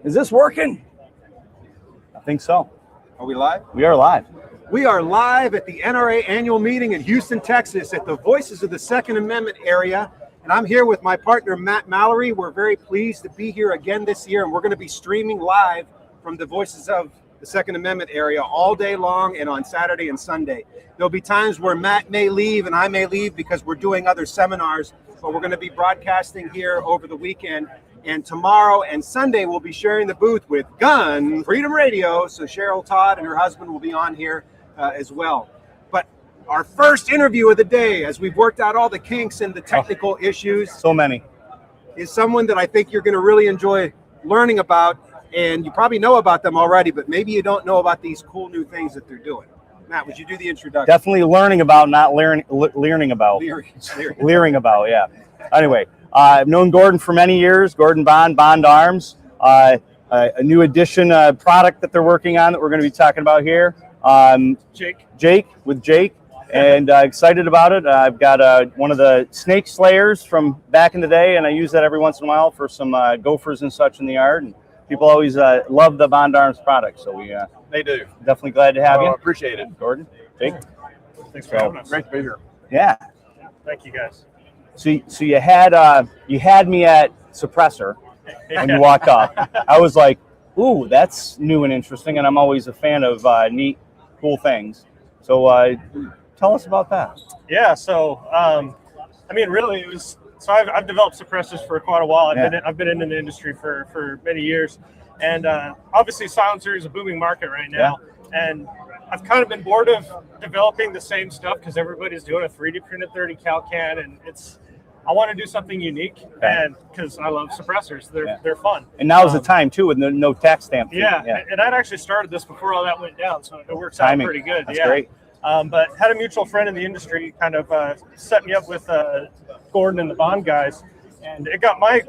Is this working? I think so. Are we live? We are live. We are live at the NRA Annual Meeting in Houston, Texas at the Voices of the Second Amendment area. And I'm here with my partner, Matt Mallory. We're very pleased to be here again this year, and we're going to be streaming live from the Voices of the Second Amendment area all day long and on Saturday and Sunday. There'll be times where Matt may leave and I may leave because we're doing other seminars, but we're going to be broadcasting here over the weekend. And tomorrow and Sunday, we'll be sharing the booth with Gun Freedom Radio. So Cheryl Todd and her husband will be on here as well. But our first interview of the day, as we've worked out all the kinks and the technical issues, So many. is someone that I think you're going to really enjoy learning about. And you probably know about them already, but maybe you don't know about these cool new things that they're doing. Matt, would you do the introduction? Definitely learning about, not learning about. Leering about, yeah. Anyway, I've known Gordon for many years. Gordon Bond Arms, a new addition product that they're working on that we're going to be talking about here. Jake, and excited about it. I've got one of the snake slayers from back in the day, and I use that every once in a while for some gophers and such in the yard. And people always love the Bond Arms product, so They do. definitely glad to have you. Appreciate it. Gordon, Jake. Thanks for having us. Great to be here. Yeah. Thank you, guys. So you had me at suppressor when you walked up. I was like, ooh, that's new and interesting, and I'm always a fan of neat, cool things. So tell us about that. Yeah, so really, it was. So I've developed suppressors for quite a while. I've been in the industry for many years, and obviously silencer is a booming market right now. Yeah. And I've kind of been bored of developing the same stuff because everybody's doing a 3D printed 30 cal can, and I want to do something unique, and because I love suppressors, they're fun. And now's the time too, with no tax stamp fee. Yeah, and I'd actually started this before all that went down, so it works out pretty good. That's great. But had a mutual friend in the industry kind of set me up with Gordon and the Bond guys, and it got my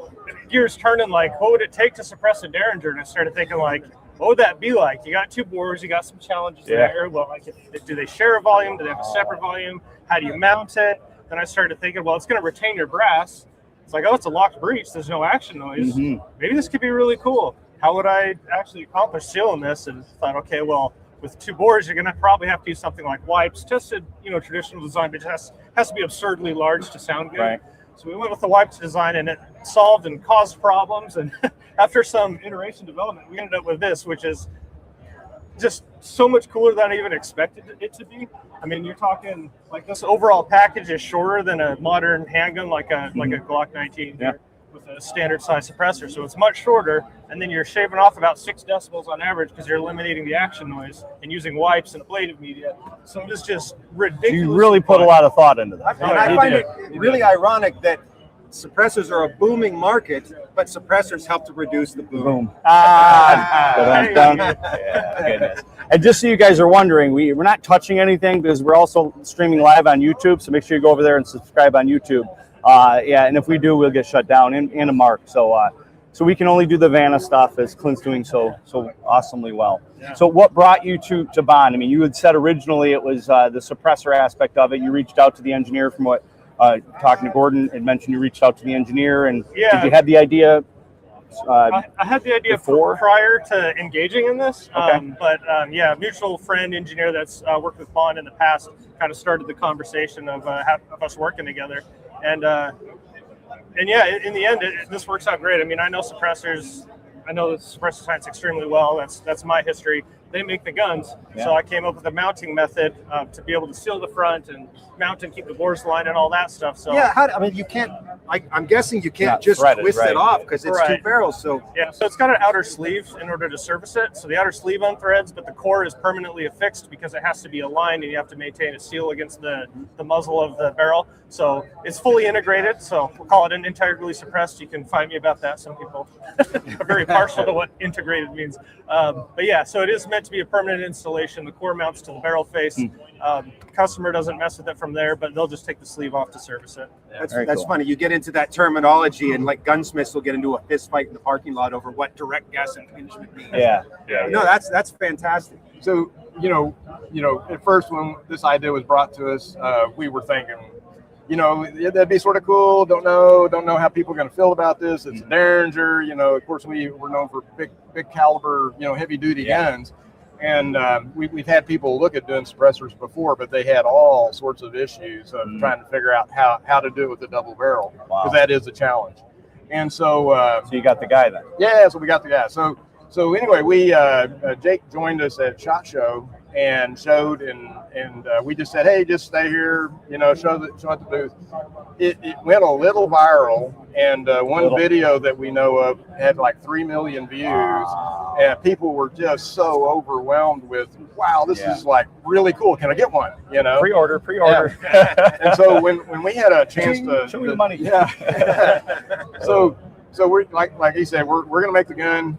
gears turning. Like, what would it take to suppress a Derringer? And I started thinking, like, what would that be like? You got two bores, you got some challenges there. Well, like, do they share a volume? Do they have a separate volume? How do you mount it? Then I started thinking, well, it's going to retain your brass. It's like, oh, it's a locked breech. There's no action noise. Mm-hmm. Maybe this could be really cool. How would I actually accomplish sealing this? And thought, okay, well, with two bores, you're going to probably have to use something like wipes. Tested, traditional design, but it has to be absurdly large to sound good. Right. So we went with the wipes design, and it solved and caused problems. And after some iteration development, we ended up with this, which is just so much cooler than I even expected it to be. I mean, you're talking like this overall package is shorter than a modern handgun, like a Glock 19 with a standard size suppressor. So it's much shorter, and then you're shaving off about 6 decibels on average because you're eliminating the action noise and using wipes and ablative media. So it is just ridiculous. You really put a lot of thought into that. I find it really ironic that suppressors are a booming market, but suppressors help to reduce the boom. Goodness. And just so you guys are wondering, we're not touching anything because we're also streaming live on YouTube. So make sure you go over there and subscribe on YouTube. And if we do, we'll get shut down and a mark. So we can only do the Vanna stuff as Clint's doing so awesomely well. Yeah. So what brought you to Bond? I mean, you had said originally it was the suppressor aspect of it. You reached out to the engineer from what. Talking to Gordon, had mentioned you reached out to the engineer, and did you have the idea? I had the idea prior to engaging in this, mutual friend engineer that's worked with Bond in the past kind of started the conversation of us working together, and in the end, this works out great. I mean, I know the suppressor science extremely well. That's my history. They make the guns, so I came up with a mounting method to be able to seal the front and mount and keep the bores aligned and all that stuff. So you can't. I'm guessing you can't just twist it off because it's two barrels. So so it's got an outer sleeve in order to service it. So the outer sleeve unthreads, but the core is permanently affixed because it has to be aligned, and you have to maintain a seal against the muzzle of the barrel. So it's fully integrated. So we'll call it an integrally suppressed. You can find me about that. Some people are very partial to what integrated means. So it is meant to be a permanent installation. The core mounts to the barrel face. Customer doesn't mess with it from there, but they'll just take the sleeve off to service it. That's cool. Funny. You get into that terminology, and like gunsmiths will get into a fist fight in the parking lot over what direct gas impingement means. No, that's fantastic. So at first when this idea was brought to us, we were thinking, you know, that'd be sort of cool. Don't know how people are going to feel about this. It's a Derringer, you know. Of course, we're known for big caliber, you know, heavy duty guns, and we've had people look at doing suppressors before, but they had all sorts of issues of trying to figure out how to do it with the double barrel, because that is a challenge. And so, so you got the guy then? Yeah, so we got the guy. So anyway, we Jake joined us at SHOT Show and showed, and we just said, hey, just stay here, you know, show at the booth. It went a little viral, and one video that we know of had like 3 million views, and people were just so overwhelmed with, wow, this is like really cool. Can I get one? You know, pre-order. Yeah. And so when we had a chance to show me the money, So we're like he said, we're going to make the gun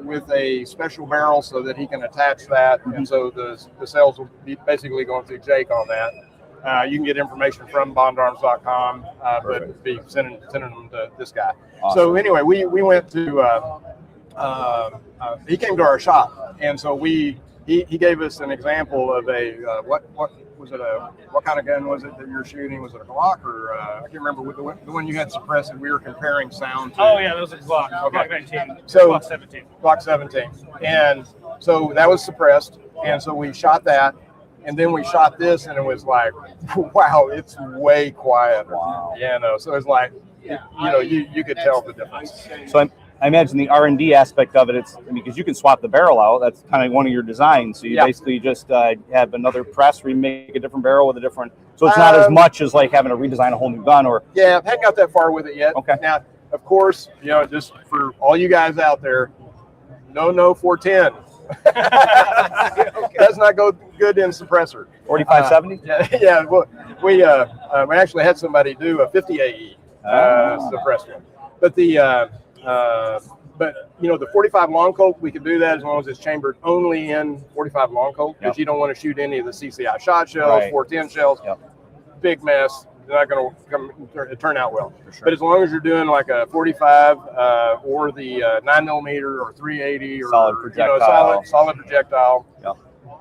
with a special barrel so that he can attach that, and so the sales will be basically going through Jake on that. You can get information from bondarms.com, but be sending them to this guy. Awesome. So anyway, we went to he came to our shop, and so he gave us an example of a what was it, what kind of gun was it that you were shooting? Was it a Glock or I can't remember the one you had suppressed, and we were comparing sound to? Oh yeah, that was a Glock. Okay. Glock 19. So Glock 17. Glock 17, and so that was suppressed, and so we shot that, and then we shot this, and it was like, wow, it's way quieter. Wow. You know, so it's like, you know, you could tell the difference. So I imagine the R&D aspect of it, because you can swap the barrel out. That's kind of one of your designs. So you basically just have another press where you make a different barrel with a different. So it's not as much as like having to redesign a whole new gun, or. Yeah, I haven't got that far with it yet. Okay. Now, of course, you know, just for all you guys out there, no 410. Does not go good in suppressor. 4570. Yeah. Well, we actually had somebody do a 50 AE suppressor, but you know, the 45 long Colt, we could do that as long as it's chambered only in 45 long Colt, because you don't want to shoot any of the CCI shot shells, 410 shells. Big mess. They're not going to turn out well. Sure. But as long as you're doing like a 45 or the 9mm or 380 or solid projectile, you know, solid projectile,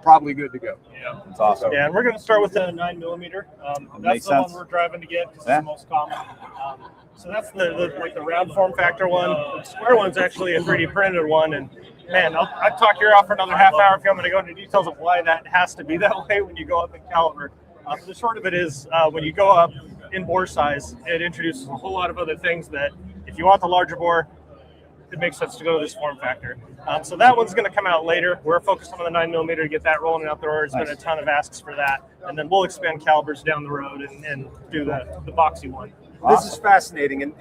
probably good to go. Yeah, that's awesome. Yeah, and we're going to start with the 9mm. That's the one we're driving to get, because it's the most common. So that's the round form factor one. The square one's actually a 3D printed one, and man, I'll talk you off for another half hour if you want me to go into details of why that has to be that way when you go up in caliber. The short of it is, when you go up in bore size, it introduces a whole lot of other things that, if you want the larger bore, it makes sense to go to this form factor. So that one's going to come out later. We're focused on the 9mm to get that rolling out the door. There's been a ton of asks for that, and then we'll expand calibers down the road and do the boxy one. This is fascinating, and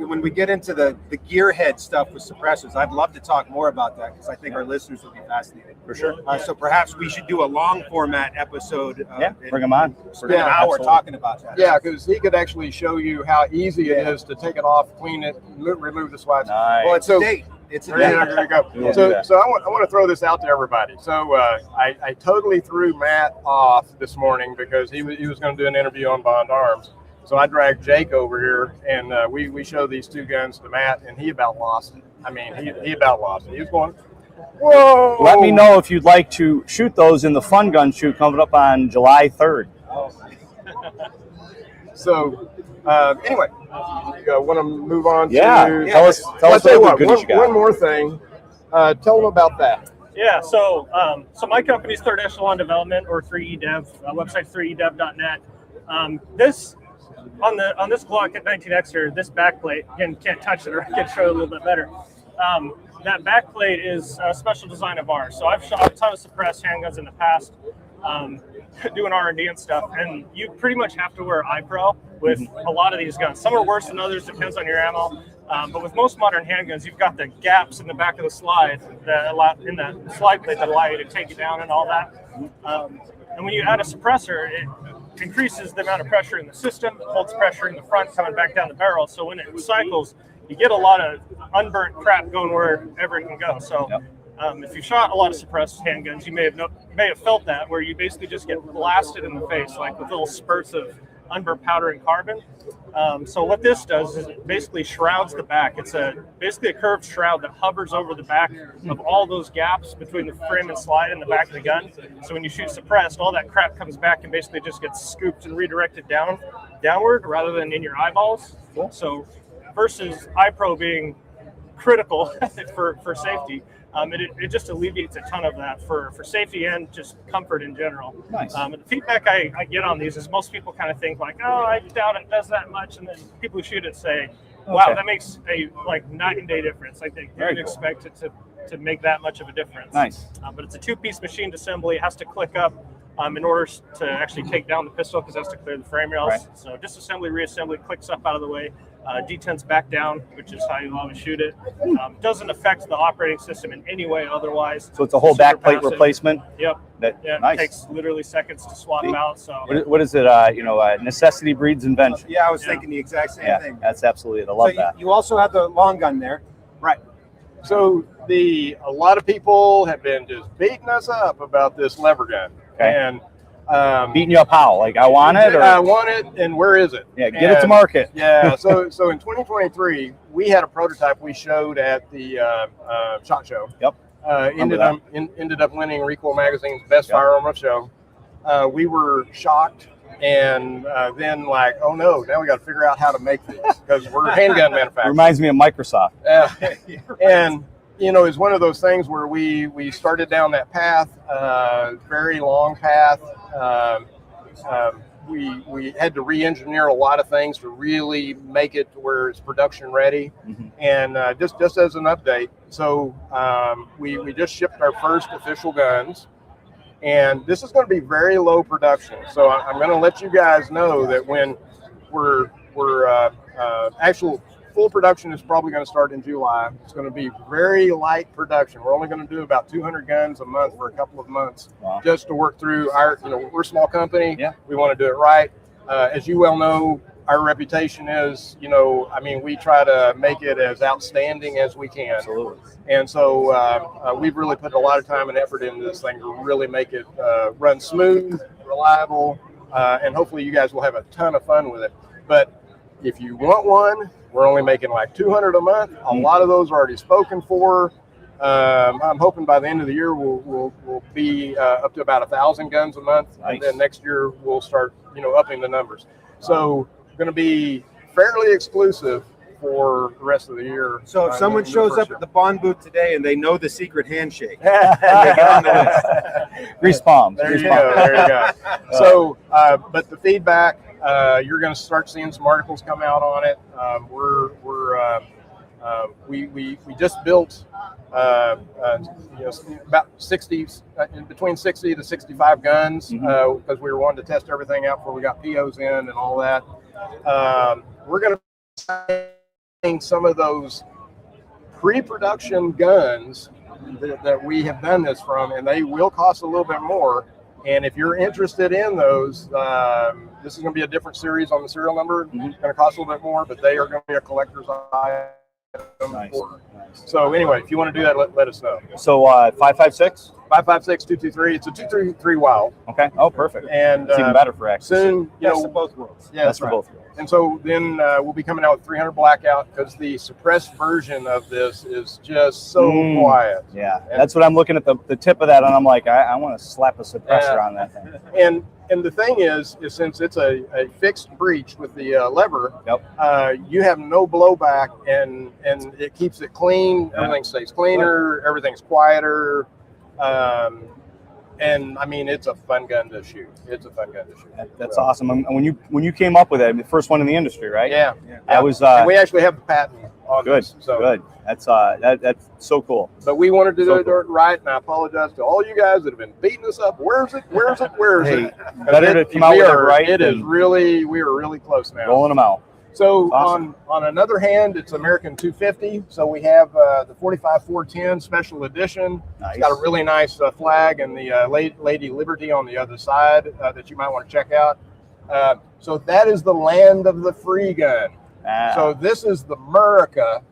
when we get into the gearhead stuff with suppressors, I'd love to talk more about that, because I think our listeners would be fascinated. For sure. So perhaps we should do a long format episode. Bring them on. Spend an hour talking about that. Yeah, because he could actually show you how easy it is to take it off, clean it, remove the swipes. Nice. Well, it's a date. It's a date. There you go. So I want to throw this out to everybody. So I totally threw Matt off this morning because he was going to do an interview on Bond Arms. So I dragged Jake over here, and we showed these two guns to Matt, and he about lost it. I mean, he about lost it. He was going, whoa! Let me know if you'd like to shoot those in the Fun Gun Shoot coming up on July 3rd. So anyway, you want to move on to? Tell us what the goodies you got. One more thing. Tell them about that. Yeah, so my company's Third Echelon Development, or 3E Dev. Website 3edev.net. This on this Glock at 19X here, this backplate, again, can't touch it, or I can show it a little bit better. That backplate is a special design of ours. So I've shot a ton of suppressed handguns in the past, doing R&D and stuff, and you pretty much have to wear iPro with a lot of these guns. Some are worse than others, depends on your ammo. But with most modern handguns, you've got the gaps in the back of the slide in the slide plate that allow you to take it down and all that. And when you add a suppressor, it increases the amount of pressure in the system, holds pressure in the front coming back down the barrel. So when it cycles, you get a lot of unburnt crap going wherever it can go. So if you've shot a lot of suppressed handguns, you may have felt that, where you basically just get blasted in the face, like with little spurts of unburnt powder and carbon. So what this does is it basically shrouds the back. It's basically a curved shroud that hovers over the back of all those gaps between the frame and slide and the back of the gun. So when you shoot suppressed, all that crap comes back and basically just gets scooped and redirected down. downward rather than in your eyeballs. Cool. So versus iPro being critical for safety, it just alleviates a ton of that for safety and just comfort in general. Nice. And the feedback I get on these is most people kind of think like, oh, I doubt it does that much, and then people who shoot it say, wow, Okay. that makes a night and day difference. Like they Very didn't cool. expect it to make that much of a difference. Nice. But it's a 2-piece machined assembly. It has to click up in order to actually take down the pistol because it has to clear the frame rails. Right. So disassembly, reassembly, clicks up out of the way, detents back down, which is how you always shoot it. Doesn't affect the operating system in any way otherwise. So it's a whole Super backplate passive. replacement. Yep. Yeah, nice. It takes literally seconds to swap them out. So What is it? Necessity breeds invention. Yeah, I was thinking the exact same Yeah, thing. that's absolutely it. I love So that. you also have the long gun there. Right. So a lot of people have been just beating us up about this lever gun. Okay. And Beating you up how? Like, I want it? Or? I want it, and where is it? Yeah, get it to market. Yeah. So in 2023, we had a prototype we showed at the SHOT Show. Yep. Ended up winning Recoil Magazine's Best Firearm of Show. We were shocked, and then like, oh no, now we got to figure out how to make these because we're handgun manufacturers. Reminds me of Microsoft. And it's one of those things where we started down that path, very long path. We had to re-engineer a lot of things to really make it to where it's production ready. Mm-hmm. And just as an update, so we just shipped our first official guns, and this is going to be very low production. So I'm going to let you guys know that when we're actual full production is probably going to start in July. It's going to be very light production. We're only going to do about 200 guns a month for a couple of months, just to work through our, we're a small company. Yeah. We want to do it right. As you well know, our reputation is, we try to make it as outstanding as we can. Absolutely. And so we've really put a lot of time and effort into this thing to really make it run smooth, reliable, and hopefully you guys will have a ton of fun with it. But if you want one, we're only making like 200 a month. A lot of those are already spoken for. I'm hoping by the end of the year we'll be up to about 1,000 guns a month, Nice. and then next year we'll start upping the numbers. So going to be fairly exclusive for the rest of the year. So if someone shows up at the Bond booth today and they know the secret handshake, the get on the list. Grease palms. There Grease you palms. go. There you go. So, but the feedback, you're going to start seeing some articles come out on it. We just built about 60, between 60 to 65 guns because we were wanting to test everything out before we got POs in and all that. We're going to some of those pre-production guns that we have done this from, and they will cost a little bit more. And if you're interested in those, this is going to be a different series on the serial number. It's going to cost a little bit more, but they are going to be a collector's item. Nice. So anyway, if you want to do that, let us know. So 556? 556-223. It's a 233 Wild. Okay. Oh, perfect. And it's even better for access. soon, Best of both worlds. Yeah, That's that's for right. both worlds. And so then we'll be coming out with 300 Blackout because the suppressed version of this is just so quiet. Yeah, that's what I'm looking at the tip of that, and I'm like, I want to slap a suppressor on that thing. And the thing is since it's a fixed breech with the lever, you have no blowback, and it keeps it clean. Yeah. Everything stays cleaner. Everything's quieter. And I mean, it's a fun gun to shoot. It's a fun gun to shoot. That's awesome. And when you came up with it, the first one in the industry, right? Yeah. That was and we actually have the patent on good. this. So. Good. That's that's so cool. But we wanted to So do it right, and I apologize to all you guys that have been beating us up. Where's it? Where's it? Where's Hey, it? better to come out with it right It is than really, we are really close now. rolling them out. So Awesome. on another hand, it's American 250. So we have the 45-410 special edition. Nice. It's got a really nice flag and the Lady Liberty on the other side that you might want to check out. So that is the land of the free gun. So this is the America.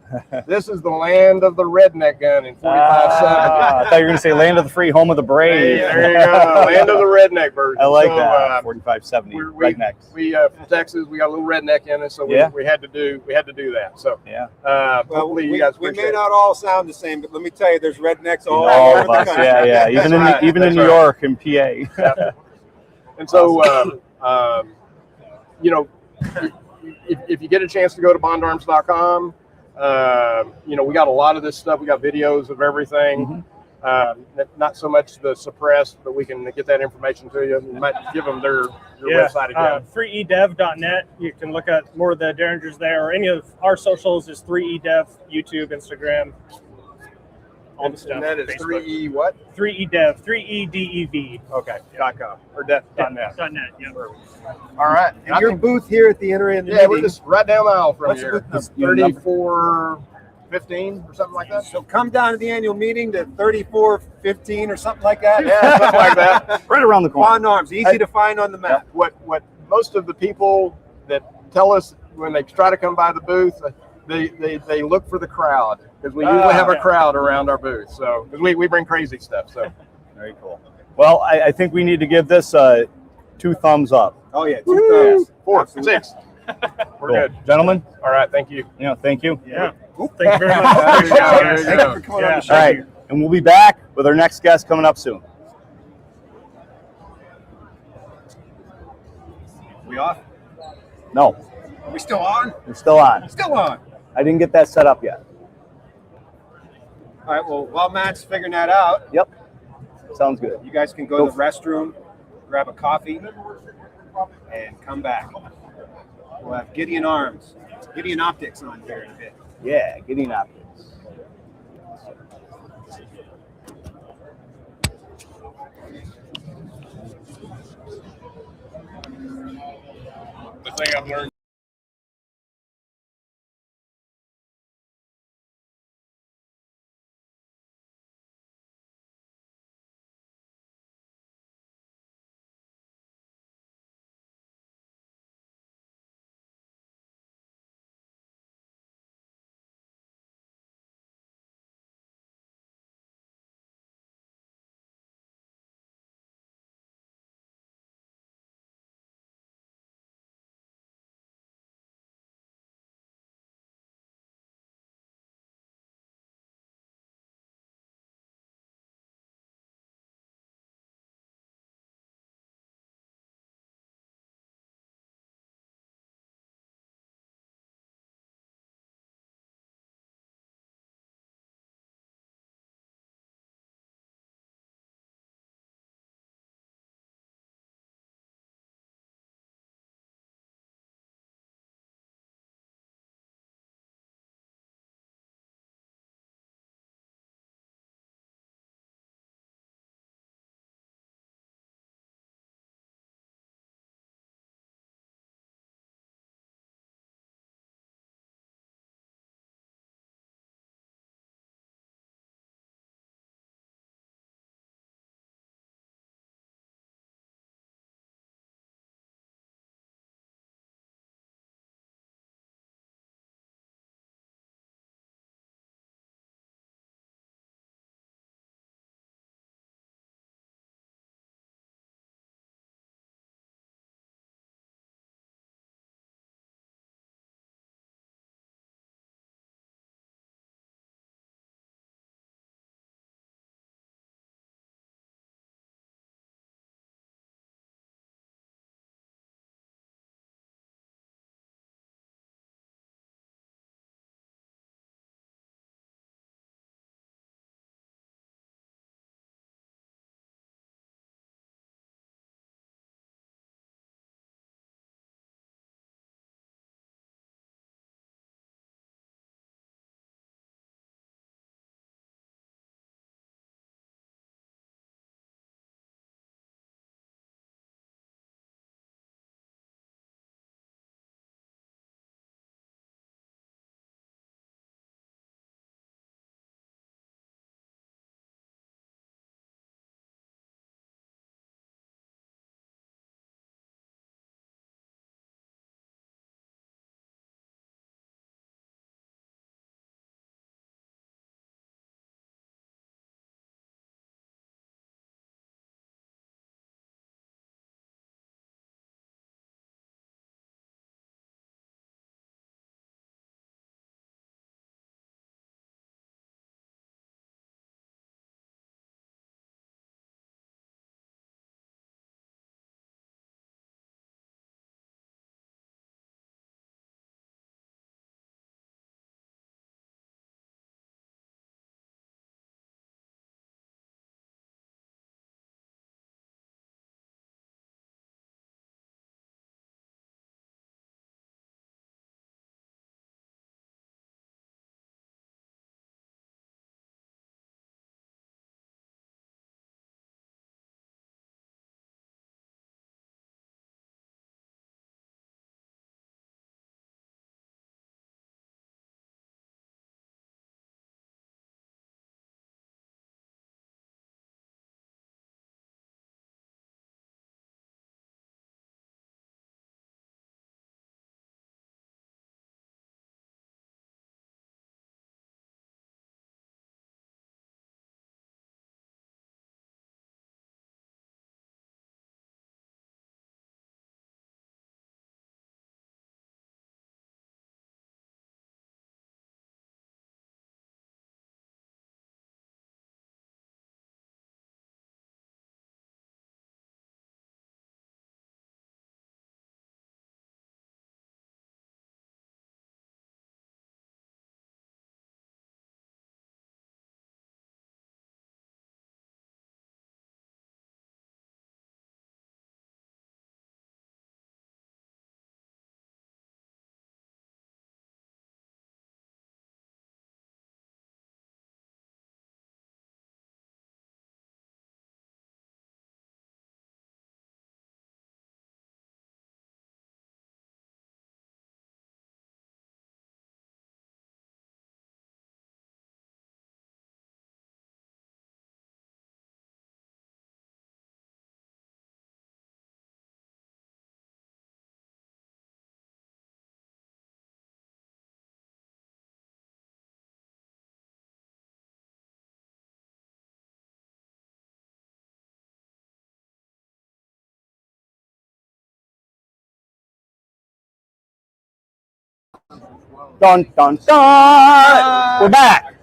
This is the land of the redneck gun in 45-70. I thought you were going to say land of the free, home of the brave. Hey, there you go. Land of the redneck version. I like So, that. 4570 rednecks. We from Texas, we got a little redneck in it, so we had to do that. So hopefully you guys we appreciate may not all sound the same, but let me tell you, there's rednecks all All over of the us, country. yeah. Even in New York and PA. And so if you get a chance to go to bondarms.com, we got a lot of this stuff. We got videos of everything. Not so much the suppressed, but we can get that information to you. You might give them their website again. 3edev.net. You can look at more of the Derringers there, or any of our socials is 3edev, YouTube, Instagram, all the stuff. And that is Facebook. 3E what? 3edev, 3edev. Okay, .com or .net. .net, yeah. All right. And your booth here at the NRA Annual Yeah, Meeting. we're just right down the aisle from What's here. the booth It's 3415 or something like that. So come down to the annual meeting to 3415 or something like that. Yeah, something like that. Right around the corner. Bond Arms, easy to find on the map. What most of the people that tell us when they try to come by the booth, they look for the crowd, because we usually have a crowd around our booth. So because we bring crazy stuff. So Very cool. Well, I think we need to give this 2 thumbs up. Oh yeah, 2 thumbs. 4, Absolutely. 6. We're Cool. good. Gentlemen, All right, thank you. thank you. Yeah. Thank you very much. There you go, there you Thank go. you for coming on Yeah. the show. All right. And we'll be back with our next guest coming up soon. We off? No, Are we still on? we're still on. Still on. I didn't get that set up yet. All right, well, while Matt's figuring that out, Yep. Sounds good. you guys can go to the restroom, grab a coffee, and come back. We'll have Gideon Optics on here in a bit. Yeah, Gideon Optics. The thing I've learned. Dun, dun, dun. We're back.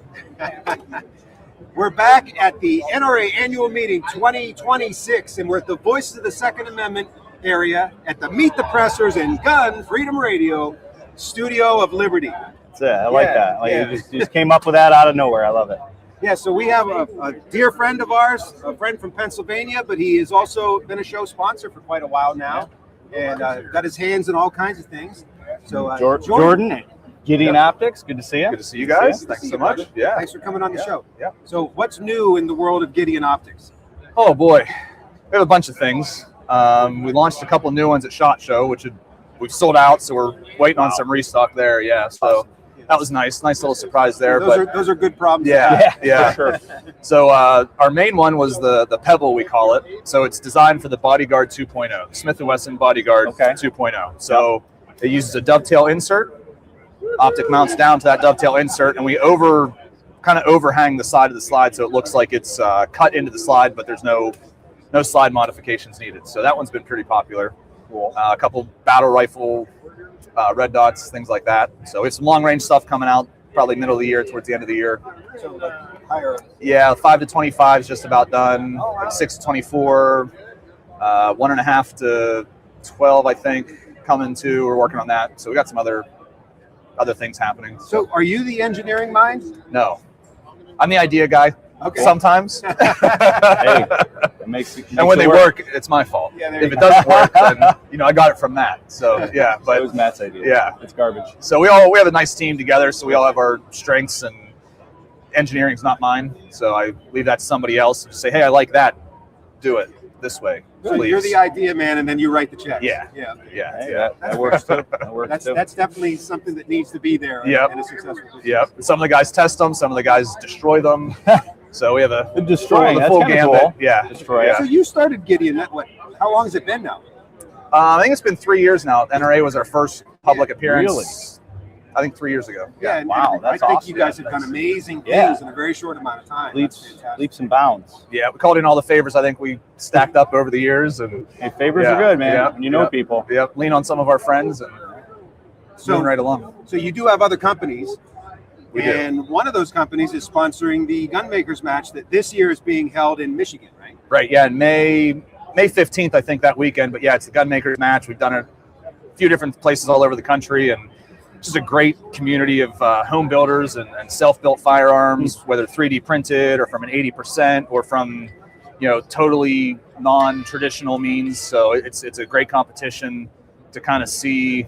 We're back at the NRA Annual Meeting 2026, and we're at the Voices of the Second Amendment area at the Meet the Pressers and Gun Freedom Radio Studio of Liberty. That's it. I like that. Like yeah. you just came up with that out of nowhere. I love it. Yeah, so we have a dear friend of ours, a friend from Pennsylvania, but he has also been a show sponsor for quite a while now, and got his hands in all kinds of things. So Jordan, Gideon Optics, good to see you. Good to see you guys. Thanks so much. Yeah. Thanks for coming on the show. Yeah. So what's new in the world of Gideon Optics? Oh boy, we have a bunch of things. We launched a couple new ones at SHOT Show, which we've sold out, so we're waiting on some restock there. Yeah, so that was nice little surprise there. Those are good problems. Yeah, for sure. So our main one was the Pebble, we call it. So it's designed for the Bodyguard 2.0, Smith & Wesson Bodyguard 2.0. So it uses a dovetail insert. Optic mounts down to that dovetail insert, and we kind of overhang the side of the slide, so it looks like it's cut into the slide, but there's no slide modifications needed. So that one's been pretty popular. Cool. A couple battle rifle red dots, things like that. So we have some long range stuff coming out probably middle of the year, towards the end of the year. So higher. Yeah, 5 to 25 is just about done. 6 to 24, 1.5 to 12, I think, coming too. We're working on that. So we got some other things happening. So are you the engineering mind? No, I'm the idea guy. Okay. Sometimes. Hey, it makes and when they work, it's my fault. Yeah, if it doesn't work, then I got it from Matt. So yeah, but it was Matt's idea. Yeah, it's garbage. So we have a nice team together. So we all have our strengths, and engineering's not mine. So I leave that to somebody else. Just say, hey, I like that. Do it this way. So Please. you're the idea man, and then you write the checks. Yeah. Hey, that works too. That's definitely something that needs to be there in a successful business. Yep. Some of the guys test them. Some of the guys destroy them. So we have the destroying. full gambit. Cool. Yeah. Destroy. Yeah. So you started Gideon. How long has it been now? I think it's been 3 years now. NRA was our first public appearance. Really? I think 3 years ago. Yeah. And wow, I that's think awesome. you guys have done amazing things in a very short amount of time. Leaps and bounds. Yeah, we called in all the favors I think we stacked up over the years, and hey, favors are good, man. When you know people. Yep. Lean on some of our friends and moving right along. So you do have other companies. We do. And one of those companies is sponsoring the Gunmakers match that this year is being held in Michigan, right? Right, yeah, in May 15th, I think, that weekend. But yeah, it's the Gunmakers match. We've done it a few different places all over the country, and just a great community of home builders and self-built firearms, whether 3D printed or from an 80% or from totally non-traditional means. So it's a great competition to kind of see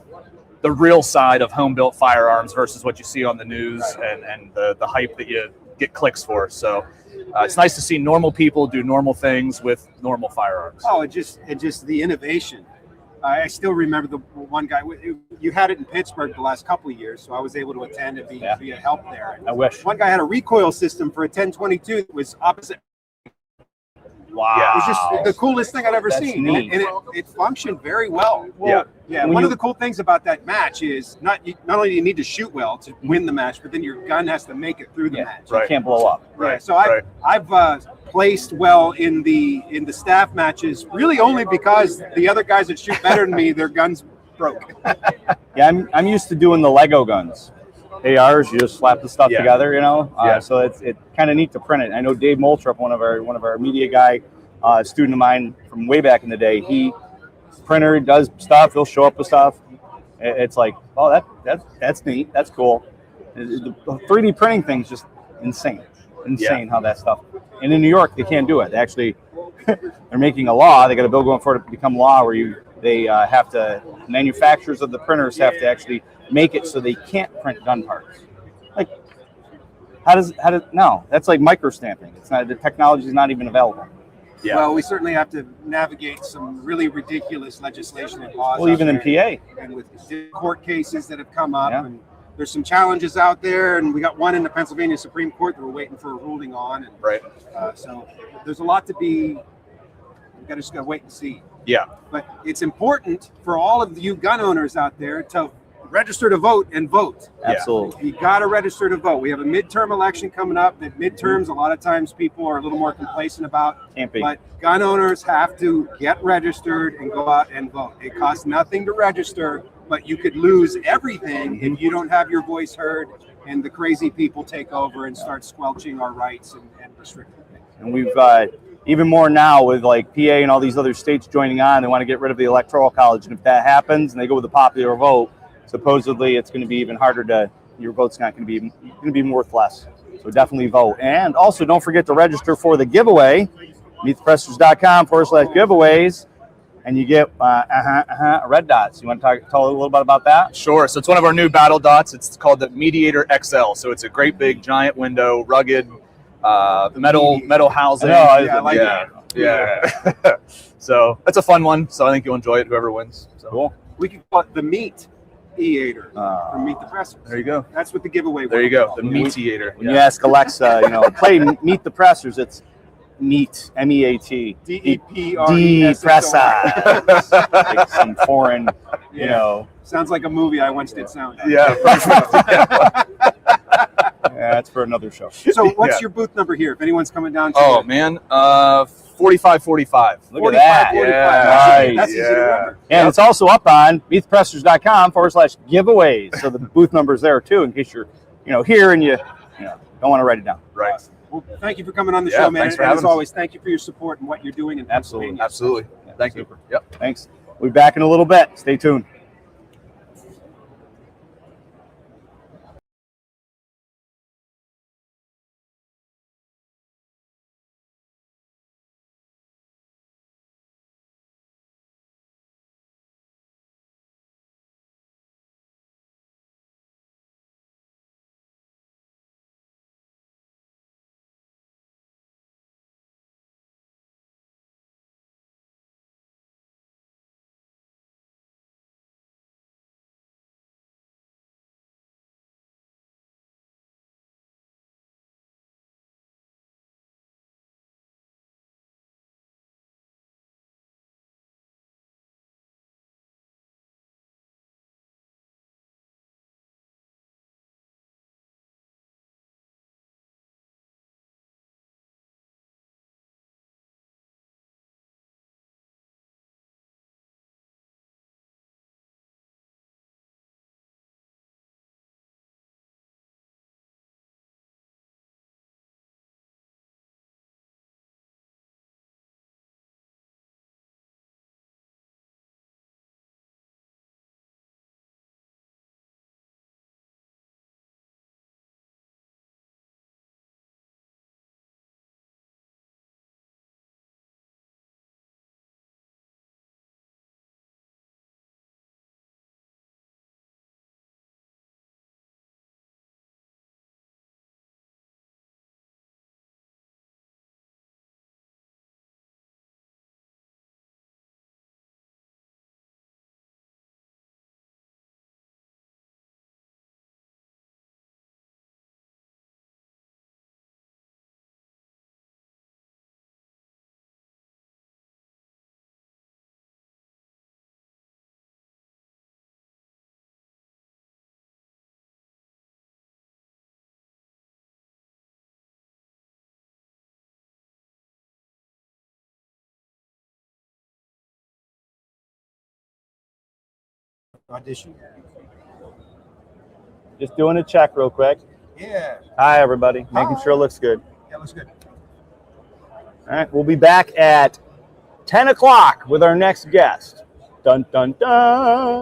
the real side of home-built firearms versus what you see on the news and the hype that you get clicks for. So it's nice to see normal people do normal things with normal firearms. Oh, it just the innovation. I still remember the one guy. You had it in Pittsburgh the last couple of years, so I was able to attend and be a help there. I wish. One guy had a recoil system for a 1022 that was opposite. Wow. It was just the coolest thing I'd ever That's seen. neat. And it functioned very well. Yeah. When One you- of the cool things about that match is not only do you need to shoot well to win the match, but then your gun has to make it through the match. You can't blow up. Right. So I've placed well in the staff matches, really only because the other guys that shoot better than me, their guns broke. Yeah, I'm used to doing the Lego guns. ARs, you just slap the stuff together, So it's kind of neat to print it. I know Dave Moultrup, one of our media guy, student of mine from way back in the day. He printer does stuff. He'll show up with stuff. It's like, oh, that's neat. That's cool. The 3D printing thing's just insane how that stuff. And in New York, they can't do it. They actually, they're making a law. They got a bill going for it to become law where they have to, manufacturers of the printers have to actually make it so they can't print gun parts. Like, no, that's like microstamping. It's not, the technology is not even available. Yeah. Well, we certainly have to navigate some really ridiculous legislation and laws. Well, even in PA. And with court cases that have come up, and there's some challenges out there, and we got one in the Pennsylvania Supreme Court that we're waiting for a ruling on. And, so there's a lot to be. We just got to wait and see. Yeah. But it's important for all of you gun owners out there to register to vote and vote. Absolutely. You got to register to vote. We have a midterm election coming up. That midterms, a lot of times people are a little more complacent about. Can't be. But gun owners have to get registered and go out and vote. It costs nothing to register. but you could lose everything if you don't have your voice heard and the crazy people take over and start squelching our rights and restricting things. And we've even more now with like PA and all these other states joining on. They want to get rid of the Electoral College, and if that happens and they go with the popular vote, supposedly it's going to be even harder to. Your vote's not going to be worth less. So definitely vote. And also don't forget to register for the giveaway. MeetThePressers.com/giveaways. And you get red dots. You want to tell a little bit about that? Sure. So it's one of our new battle dots. It's called the Mediator XL. So it's a great big giant window, rugged metal housing. I like that. Yeah. So that's a fun one. So I think you'll enjoy it, whoever wins. So Cool. We could call it the Meat Eater from Meet the Pressers. There you go. That's what the giveaway. There you go. The Mediator. When you ask Alexa, play Meet the Pressers, it's Meet, MEAT. DEPRESSERS. Like some foreign, Sounds like a movie I once did sound. Yeah. That's for another show. So what's your booth number here? If anyone's coming down to 4545. Look at that. 45. Yeah. That's easy to remember. And it's also up on MeetThePressers.com/giveaways. So the booth number's there too, in case you're, here and you don't want to write it down. Right. Well, thank you for coming on the show, man. Thanks for and having as us. always, thank you for your support and what you're doing in Pennsylvania. Absolutely. Thank you. Yep. Thanks. We'll be back in a little bit. Stay tuned. Audition. Just doing a check real quick. Yeah. Hi, everybody. Making sure it looks good. That looks good. All right. We'll be back at 10 o'clock with our next guest. Dun, dun, dun.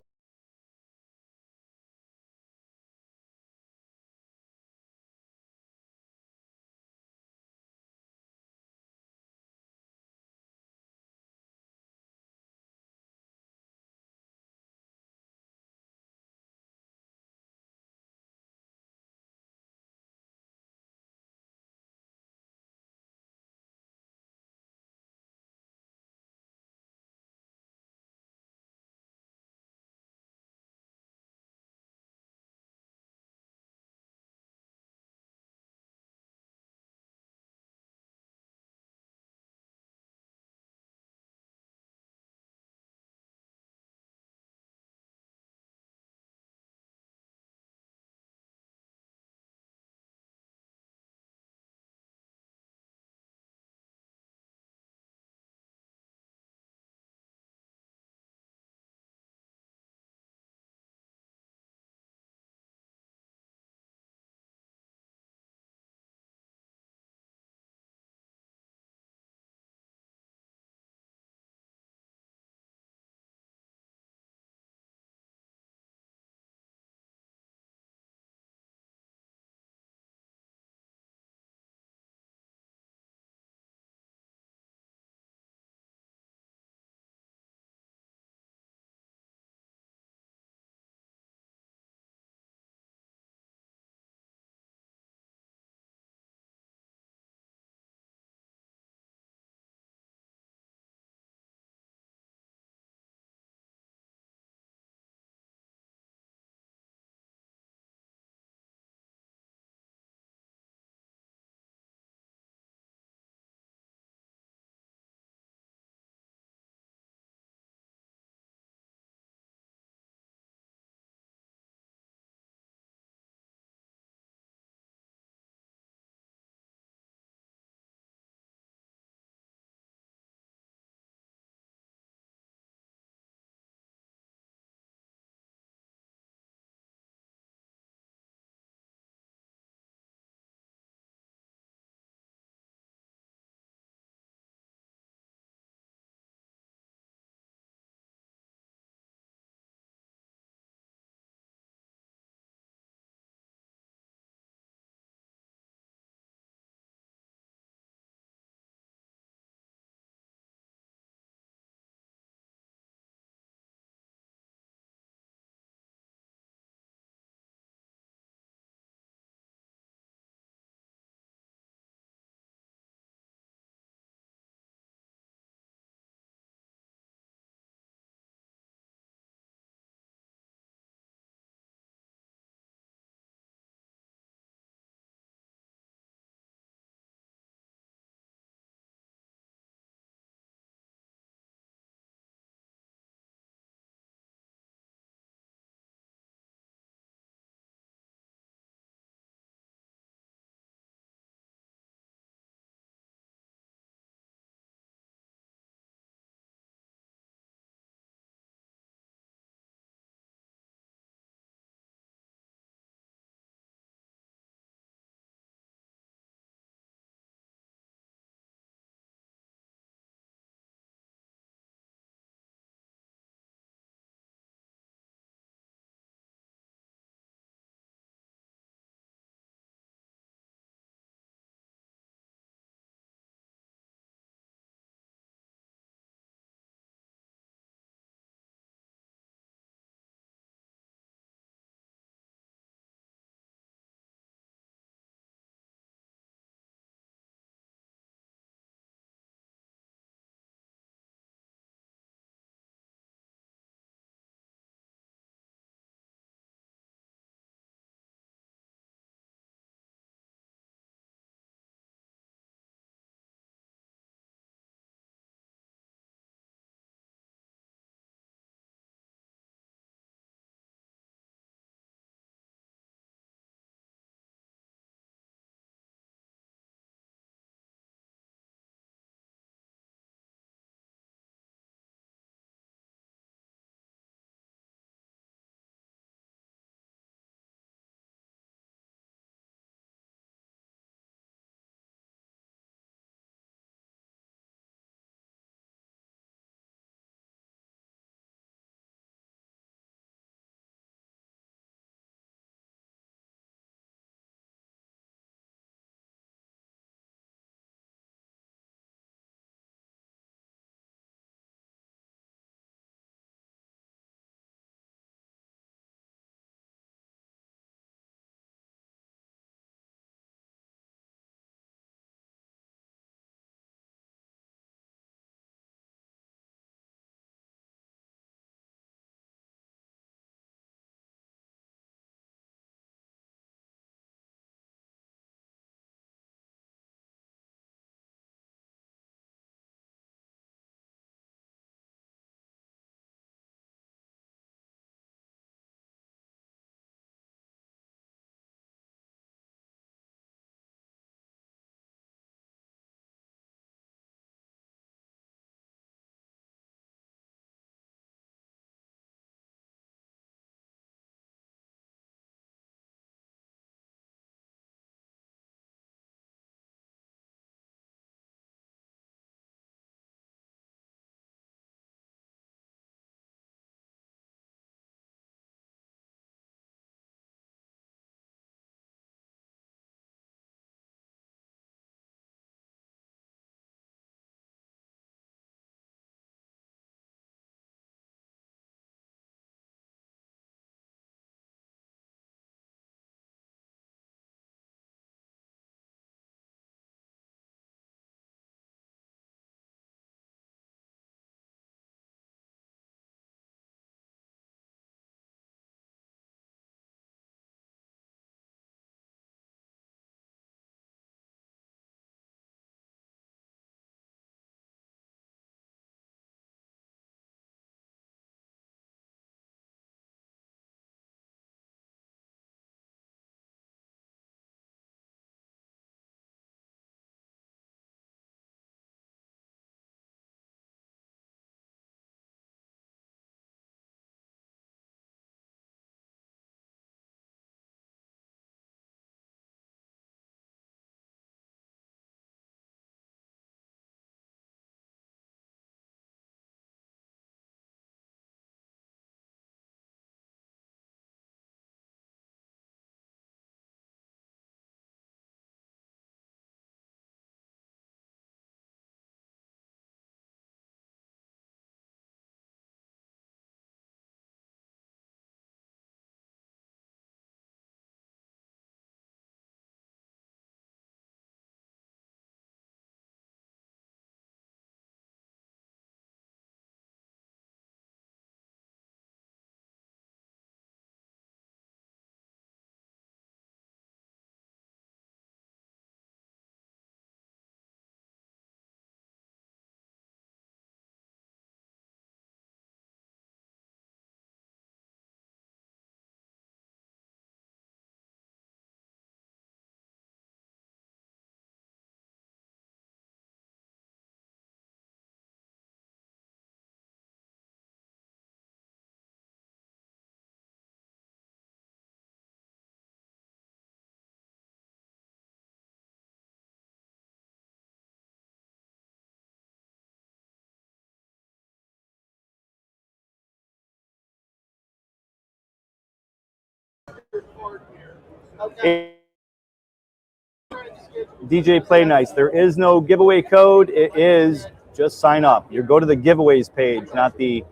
DJ Play Nice. There is no giveaway code. It is just sign up. You go to the giveaways page, not the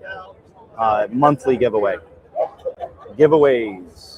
monthly giveaway. Giveaways.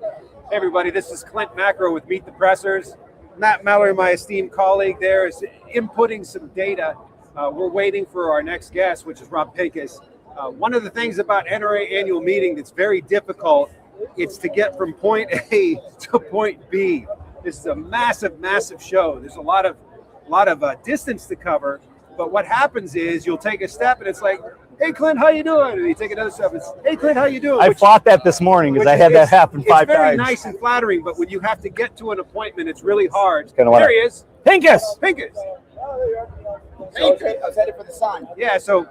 Hey everybody, this is Clint Macro with Meet the Pressers. Matt Mallory, my esteemed colleague there, is inputting some data. We're waiting for our next guest, which is Rob Pincus. One of the things about NRA Annual Meeting that's very difficult, it's to get from point A to point B. This is a massive, massive show. There's a lot of distance to cover, but what happens is you'll take a step and it's like, hey Clint, how you doing? And you take another step, it's, hey Clint, how you doing? I fought that this morning because I had that happen 5 times. It's very nice and flattering, but when you have to get to an appointment, it's really hard. There he is. Pincus! Pincus. So I was headed for the sign. Yeah, so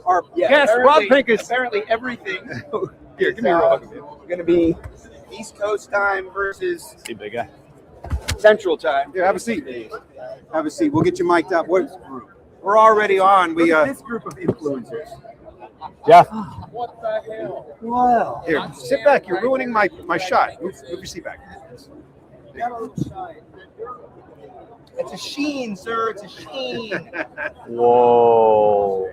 our guest, Rob Pincus. Apparently everything Here, give me a hug. going to be East Coast time versus See, big guy. Central time. Here, have a seat. Have a seat. We'll get you mic'd up. We're already on. Look at this group of influencers. Jeff. What the hell? Wow. Here, sit back. You're ruining my shot. Move your seat back. It's a sheen, sir. It's a sheen. Whoa.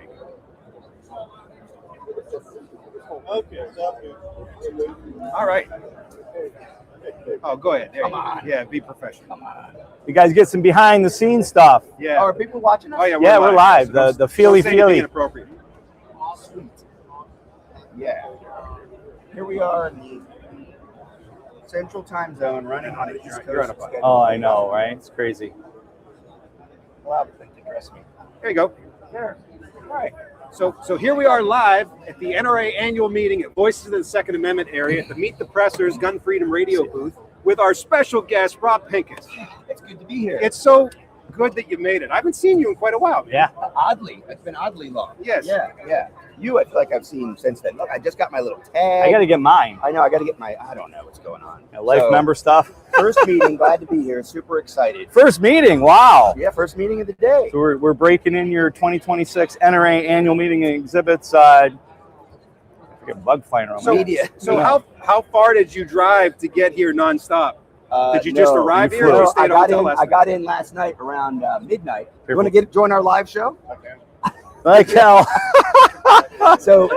All right. Oh, go ahead. There you go. Yeah, be professional. You guys get some behind the scenes stuff. Yeah. Oh, are people watching us? Oh, Yeah, we're live. The feely Don't say anything feely. inappropriate. Sweet. Yeah. Here we are in the Central time zone running on the East You're on a Coast. bike. Oh, I know, right? It's crazy. Wow, they address me. There you go. There. All right. So here we are live at the NRA Annual Meeting at Voices of the Second Amendment area at the Meet the Pressers Gun Freedom Radio booth with our special guest, Rob Pincus. It's good to be here. It's so good that you made it. I haven't seen you in quite a while. Man. Yeah. Oddly. It's been oddly long. Yes. Yeah. You, I feel like I've seen since then. Look, I just got my little tag. I got to get mine. I know. I got to get my. I don't know what's going on. Life So, member stuff. First meeting. Glad to be here. Super excited. First meeting. Wow. Yeah, first meeting of the day. So we're breaking in your 2026 NRA Annual Meeting and exhibits. Get bug flying around. So, Media. so how far did you drive to get here nonstop? Did you just arrive here? Or did you stay at a hotel last I night? got in last night around midnight. You want to join our live show? Like hell. So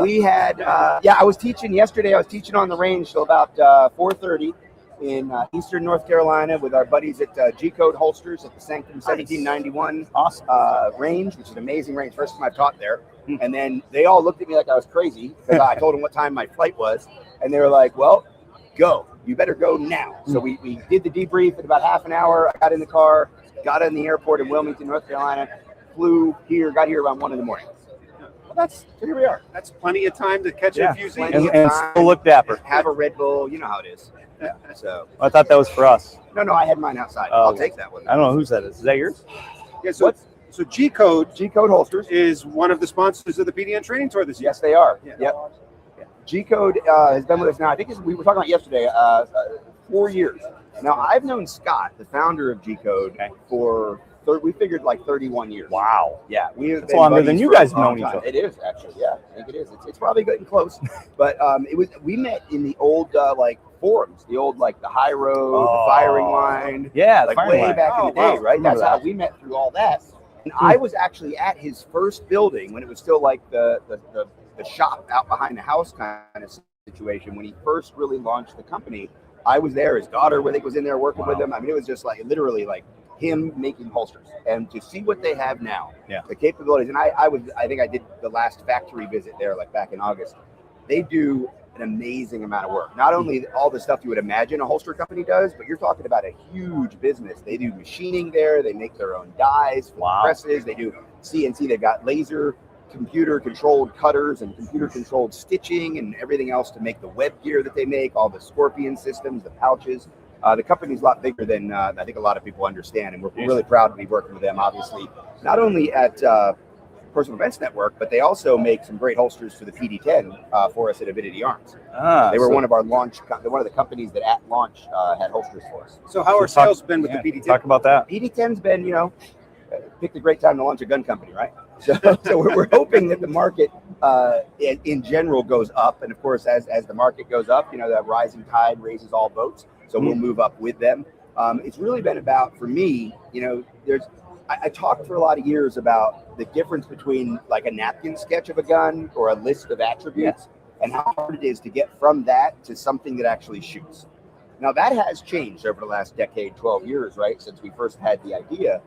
we had I was teaching yesterday. I was teaching on the range till about 4:30 in Eastern North Carolina with our buddies at G Code Holsters at the Sanctum 1791 Awesome. range, which is an amazing range. First time I've taught there. And then they all looked at me like I was crazy because I told them what time my flight was, and they were like, "Well, go. You better go now." So we did the debrief in about half an hour. I got in the car, got in the airport in Wilmington, North Carolina, flew here, got here around 1 a.m. Well, here we are. That's plenty of time to catch a few plenty scenes. of And still look dapper. Have a Red Bull, you know how it is. So I thought that was for us. no, I had mine outside. Oh. I'll take that one. I don't know whose that is. Is that yours? Yeah, so G Code G Code Holsters. is one of the sponsors of the PDN training tour this year. Yes, they are. Yeah. Yep. G Code has been with us now. I think we were talking about yesterday. 4 years. Now I've known Scott, the founder of G Code, for we figured like 31 years. Wow. Yeah, we have That's been longer than buddies you for a guys have long known each time. other. It is actually. Yeah, I think it is. It's probably getting close. But we met in the old forums, the old the high road, the firing line. Yeah, Like firing way line. back in the day, wow. right? Remember That's how that. we met through all that. And I was actually at his first building when it was still like the shop out behind the house kind of situation when he first really launched the company. I was there. His daughter, I think, was in there working with him. I mean, it was just literally him making holsters. And to see what they have now, the capabilities. And I think I did the last factory visit there back in August. They do an amazing amount of work. Not only all the stuff you would imagine a holster company does, but you're talking about a huge business. They do machining there. They make their own dies for the presses. They do CNC. They've got laser computer-controlled cutters and computer-controlled stitching and everything else to make the web gear that they make, all the Scorpion systems, the pouches. The company's a lot bigger than I think a lot of people understand, and we're really proud to be working with them, obviously, not only at Personal Defense Network, but they also make some great holsters for the PD-10 for us at Avidity Arms. They were one of our one of the companies that at launch had holsters for us. So how are sales been with the PD-10? Talk about that. PD-10's been, picked a great time to launch a gun company, right? So we're hoping that the market in general goes up. And of course, as the market goes up, that rising tide raises all boats. So we'll move up with them. It's really been about, for me, I talked for a lot of years about the difference between a napkin sketch of a gun or a list of attributes and how hard it is to get from that to something that actually shoots. Now that has changed over the last decade, 12 years, right? Since we first had the idea,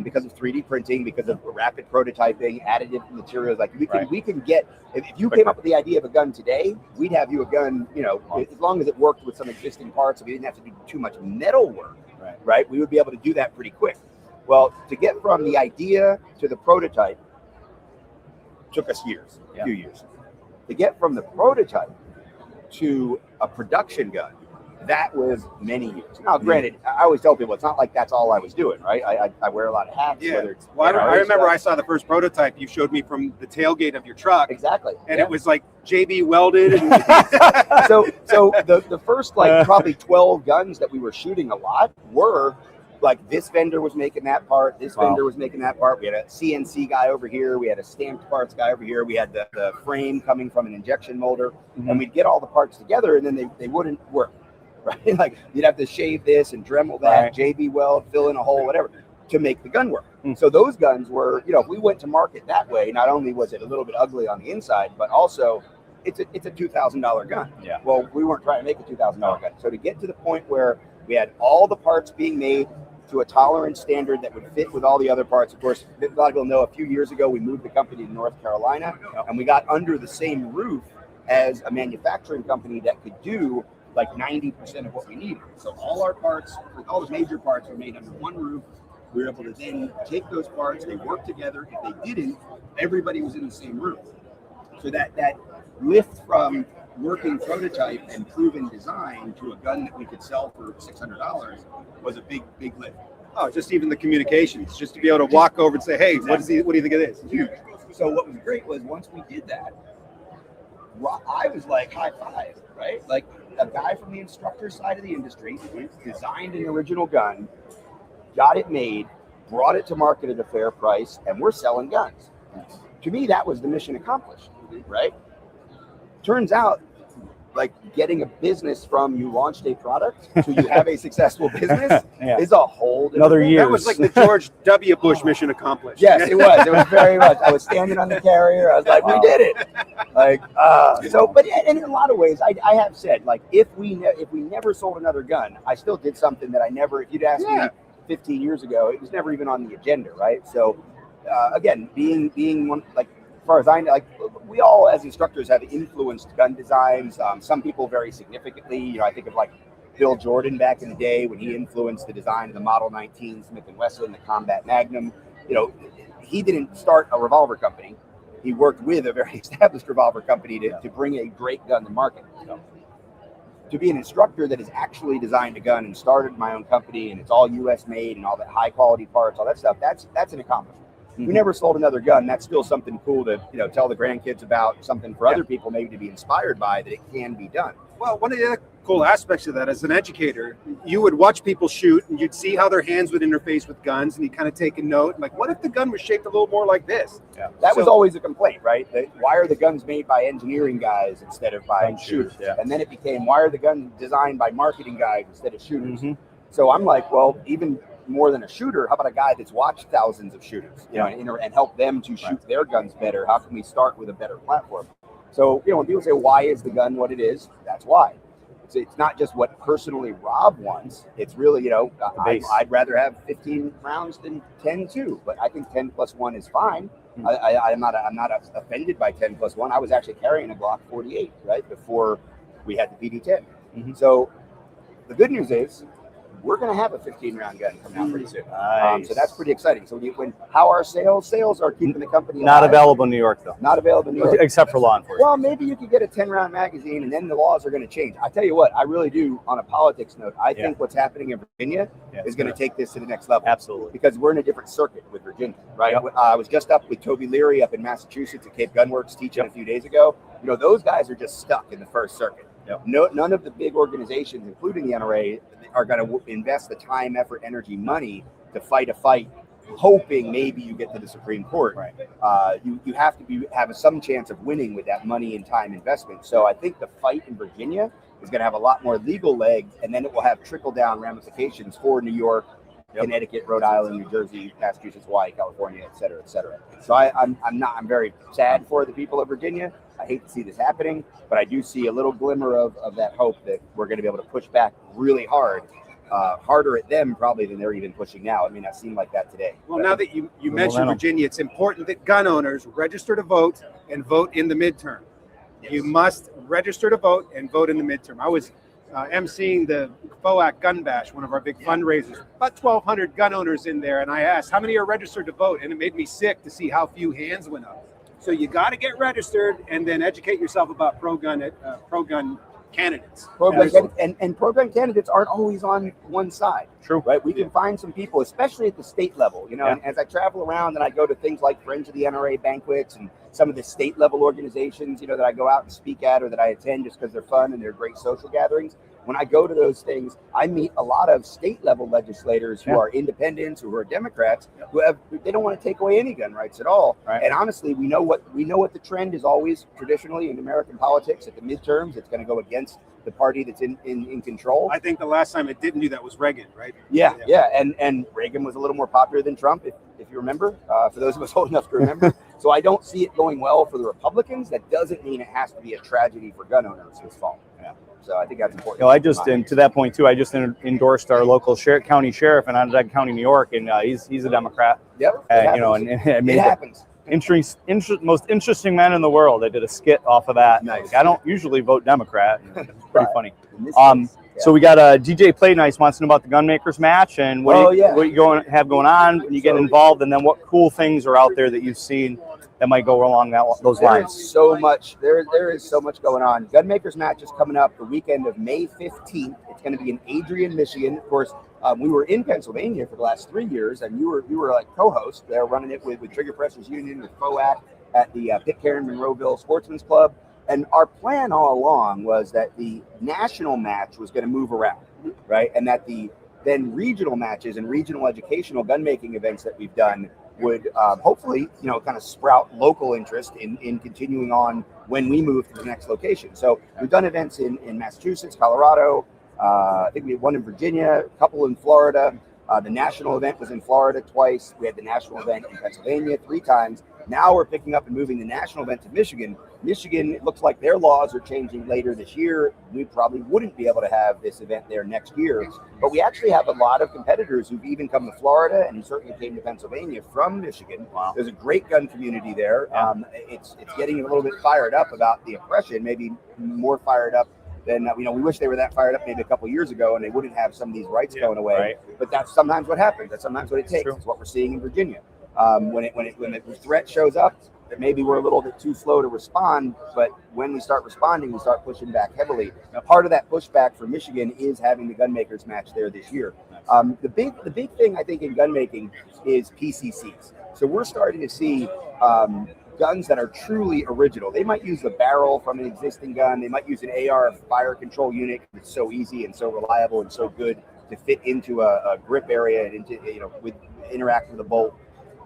because of 3D printing, because of rapid prototyping, additive materials. Like we can get, if you came up with the idea of a gun today, we'd have you a gun, you know, as long as it worked with some existing parts, and we didn't have to do too much metal work, right? We would be able to do that pretty quick. Well, to get from the idea to the prototype took us years, a few years. To get from the prototype to a production gun, that was many years. Now, granted, I always tell people it's not like that's all I was doing, right? I wear a lot of hats. Yeah. Whether it's, Well, I remember I saw the first prototype you showed me from the tailgate of your truck. Exactly. And it was like JB welded. And so the first like probably 12 guns that we were shooting a lot were like this vendor was making that part, this vendor was making that part. We had a CNC guy over here. We had a stamped parts guy over here. We had the frame coming from an injection molder. And we'd get all the parts together and then they wouldn't work. Right? Like you'd have to shave this and Dremel that, JB weld, fill in a hole, whatever, to make the gun work. So those guns were, you know, if we went to market that way, not only was it a little bit ugly on the inside, but also it's a $2,000 gun. Yeah. Well, we weren't trying to make a $2,000 gun. So to get to the point where we had all the parts being made to a tolerance standard that would fit with all the other parts. Of course, a lot of people know a few years ago we moved the company to North Carolina, and we got under the same roof as a manufacturing company that could do like 90% of what we needed. So all our parts, all the major parts were made under one roof. We were able to then take those parts, they worked together. If they didn't, everybody was in the same room. So that lift from working prototype and proven design to a gun that we could sell for $600 was a big lift. oh, just even the communications, just to be able to walk over and say, hey, what do you think of this? Huge. So what was great was once we did that, I was like high five, right? Like a guy from the instructor side of the industry designed an original gun, got it made, brought it to market at a fair price, and we're selling guns. To me, that was the mission accomplished, right? Turns out, like getting a business from you launched a product to you have a successful business is a whole another year. That was like the George W. Bush mission accomplished. Yes, it was. It was very much. I was standing on the carrier. I was like, we did it. Like, so, but in a lot of ways, I have said, like, if we never sold another gun, I still did something that I never, if you'd asked me 15 years ago, it was never even on the agenda, right? So, again, being one, like, as far as I know, like we all as instructors have influenced gun designs. Some people very significantly. You know, I think of like Bill Jordan back in the day when he influenced the design of the Model 19 Smith & Wesson, the Combat Magnum. You know, he didn't start a revolver company. He worked with a very established revolver company to bring a great gun to market. So, to be an instructor that has actually designed a gun and started my own company and it's all U.S. made and all that high quality parts, all that stuff, that's an accomplishment. We never sold another gun. That's still something cool to, you know, tell the grandkids about, something for other people maybe to be inspired by, that it can be done. Well, one of the other cool aspects of that as an educator, you would watch people shoot and you'd see how their hands would interface with guns and you kind of take a note, like, what if the gun was shaped a little more like this? Yeah. That was always a complaint, right? Why are the guns made by engineering guys instead of by shooters? Yeah. And then it became, why are the guns designed by marketing guys instead of shooters? So I'm like, well, even more than a shooter, how about a guy that's watched thousands of shooters, you know, and help them to shoot their guns better? How can we start with a better platform? So, you know, when people say, why is the gun what it is? That's why. It's not just what personally Rob wants. It's really, you know, I'd rather have 15 rounds than 10 too, but I think 10 plus 1 is fine. I'm not offended by 10 plus 1. I was actually carrying a Glock 48, right, before we had the PD-10. So the good news is, we're going to have a 15-round gun coming out pretty soon. So that's pretty exciting. So how are sales? Sales are keeping the company not alive. Available in New York, though. Not available in New York. Except for law enforcement. Well, maybe you could get a 10-round magazine, and then the laws are going to change. I tell you what, I really do, on a politics note, I think what's happening in Virginia is going to take this to the next level. Absolutely. Because we're in a different circuit with Virginia, right? I was just up with Toby Leary up in Massachusetts at Cape Gunworks teaching a few days ago. You know, those guys are just stuck in the first circuit. None of the big organizations, including the NRA, are going to invest the time, effort, energy, money to fight a fight, hoping maybe you get to the Supreme Court. You have to have some chance of winning with that money and time investment. So I think the fight in Virginia is going to have a lot more legal legs, and then it will have trickle-down ramifications for New York, Connecticut, Rhode Island, New Jersey, Massachusetts, Hawaii, California, et cetera, et cetera. So I'm very sad for the people of Virginia. I hate to see this happening, but I do see a little glimmer of that hope that we're going to be able to push back really hard, harder at them probably than they're even pushing now. It may not seem like that today. Well, now that you mentioned Virginia, it's important that gun owners register to vote and vote in the midterm. Yes. You must register to vote and vote in the midterm. I was emceeing the FOAC Gun Bash, one of our big fundraisers. About 1,200 gun owners in there, and I asked, how many are registered to vote? And it made me sick to see how few hands went up. So you got to get registered and then educate yourself about pro-gun candidates. And pro-gun candidates aren't always on one side. True. Right? We can find some people, especially at the state level. You know, and as I travel around and I go to things like Friends of the NRA banquets and some of the state level organizations, you know, that I go out and speak at or that I attend just because they're fun and they're great social gatherings. When I go to those things, I meet a lot of state level legislators who are independents, who are Democrats, they don't want to take away any gun rights at all. Right. And honestly, we know what the trend is always traditionally in American politics. At the midterms, it's going to go against the party that's in control. I think the last time it didn't do that was Reagan, right? Yeah. And Reagan was a little more popular than Trump, if you remember, for those of us old enough to remember. So I don't see it going well for the Republicans. That doesn't mean it has to be a tragedy for gun owners this fall. Yeah. So I think that's important. And to that point too, I just endorsed our local county sheriff in Onondaga County, New York, and he's a Democrat. Yep. And it happens. Most interesting men in the world. I did a skit off of that. Nice. I don't usually vote Democrat. It's pretty funny. So we got DJ Play Nice wants to know about the Gunmakers match and what you have going on when you get involved, and then what cool things are out there that you've seen that might go along those lines. There is so much going on. Gunmakers match is coming up the weekend of May 15th. It's going to be in Adrian, Michigan. Of course, we were in Pennsylvania for the last 3 years, and you were like co-host there, running it with Trigger Pressers Union, with FOAC at the Pitcairn Monroeville Sportsman's Club. And our plan all along was that the national match was going to move around, right? And that the then regional matches and regional educational gun making events that we've done would hopefully, kind of sprout local interest in continuing on when we move to the next location. So we've done events in Massachusetts, Colorado. I think we had one in Virginia, a couple in Florida. The national event was in Florida twice. We had the national event in Pennsylvania 3 times. Now we're picking up and moving the national event to Michigan. Michigan, it looks like their laws are changing later this year. We probably wouldn't be able to have this event there next year. But we actually have a lot of competitors who've even come to Florida and certainly came to Pennsylvania from Michigan. Wow. There's a great gun community there. It's getting a little bit fired up about the oppression, maybe more fired up than, we wish they were that fired up maybe a couple years ago and they wouldn't have some of these rights going away. Right. But that's sometimes what happens. That's sometimes what it takes. It's what we're seeing in Virginia. When the threat shows up, maybe we're a little bit too slow to respond, but when we start responding, we start pushing back heavily. Now, part of that pushback for Michigan is having the Gunmakers match there this year. The big thing I think in gun making is PCCs. So we're starting to see guns that are truly original. They might use the barrel from an existing gun. They might use an AR fire control unit. It's so easy and so reliable and so good to fit into a grip area and interact with a bolt.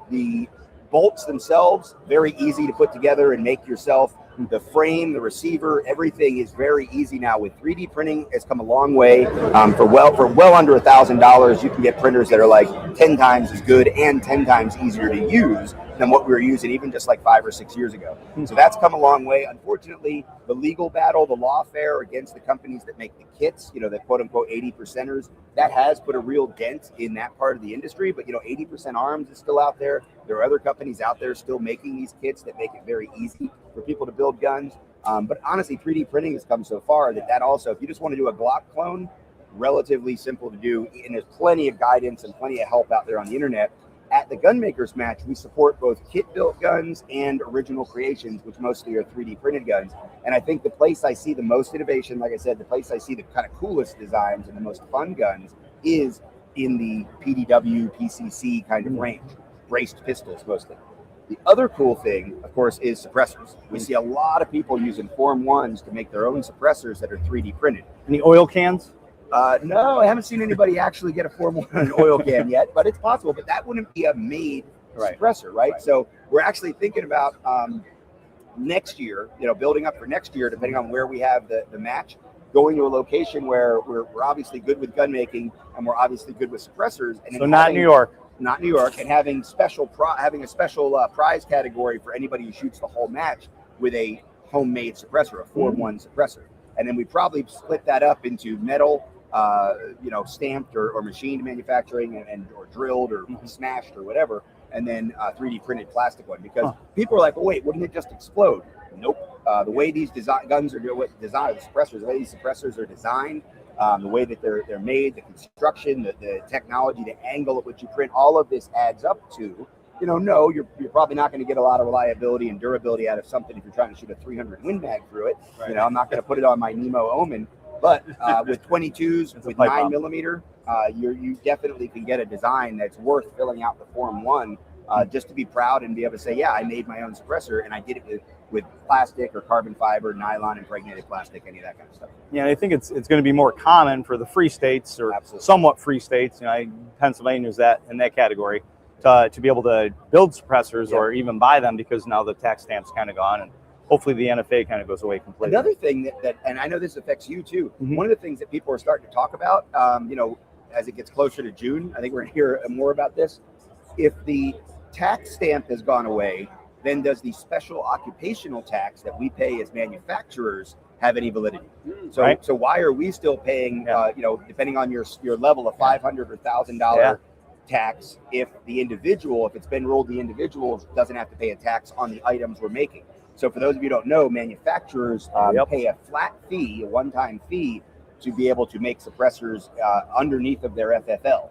The bolts themselves, very easy to put together and make yourself. The frame, the receiver, everything is very easy now. With 3D printing, it's come a long way. For well under $1,000, you can get printers that are like 10 times as good and 10 times easier to use than what we were using even just like 5 or 6 years ago. So that's come a long way. Unfortunately, the legal battle, the lawfare against the companies that make the kits, the quote unquote 80%ers, that has put a real dent in that part of the industry. But 80% Arms is still out there. There are other companies out there still making these kits that make it very easy for people to build guns. But honestly, 3D printing has come so far that also, if you just want to do a Glock clone, relatively simple to do. And there's plenty of guidance and plenty of help out there on the internet. At the Gunmakers match, we support both kit-built guns and original creations, which mostly are 3D printed guns. And I think the place I see the most innovation, like I said, the place I see the kind of coolest designs and the most fun guns is in the PDW, PCC kind of range, braced pistols mostly. The other cool thing, of course, is suppressors. We see a lot of people using Form 1s to make their own suppressors that are 3D printed. Any oil cans? No, I haven't seen anybody actually get a Form 1 on an oil can yet, but it's possible. But that wouldn't be a made suppressor, right? So we're actually thinking about next year, building up for next year, depending on where we have the match, going to a location where we're obviously good with gun making and we're obviously good with suppressors. And so not New York. Not New York, and having a special prize category for anybody who shoots the whole match with a homemade suppressor, a Form 1 suppressor. And then we probably split that up into metal, stamped or machined manufacturing and or drilled or smashed or whatever, and then 3D printed plastic one, because people are like, well, wait, wouldn't it just explode? Nope. The way these guns are designed, the suppressors, the way these suppressors are designed, the way that they're made, the construction, the technology, the angle at which you print, all of this adds up to, no, you're probably not going to get a lot of reliability and durability out of something if you're trying to shoot a 300 Win Mag through it. Right. I'm not going to put it on my Nemo Omen, but with 22s, with 9mm, you definitely can get a design that's worth filling out the Form 1 just to be proud and be able to say, yeah, I made my own suppressor and I did it with plastic or carbon fiber, nylon impregnated plastic, any of that kind of stuff. Yeah, I think it's going to be more common for the free states or somewhat free states. Pennsylvania's in that category to be able to build suppressors or even buy them, because now the tax stamp's kind of gone, and hopefully the NFA kind of goes away completely. Another thing that and I know this affects you too. One of the things that people are starting to talk about, as it gets closer to June, I think we're going to hear more about this. If the tax stamp has gone away, then does the special occupational tax that we pay as manufacturers have any validity? So why are we still paying, depending on your level of $500 or $1,000 tax, if it's been rolled, the individual doesn't have to pay a tax on the items we're making? So for those of you who don't know, manufacturers pay a flat fee, a one-time fee, to be able to make suppressors underneath of their FFL.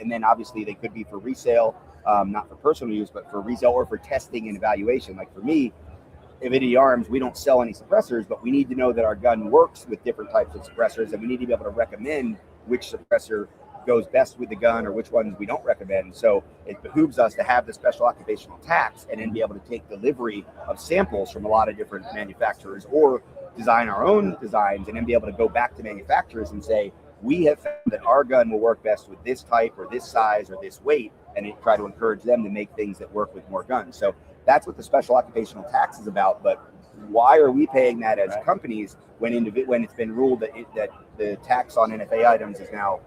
And then obviously they could be for resale, not for personal use, but for resale or for testing and evaluation. Like for me, Avidity Arms, we don't sell any suppressors, but we need to know that our gun works with different types of suppressors, and we need to be able to recommend which suppressor goes best with the gun or which ones we don't recommend. So it behooves us to have the special occupational tax and then be able to take delivery of samples from a lot of different manufacturers, or design our own designs and then be able to go back to manufacturers and say, we have found that our gun will work best with this type or this size or this weight, and try to encourage them to make things that work with more guns. So that's what the special occupational tax is about. But why are we paying that as companies when it's been ruled that the tax on NFA items is now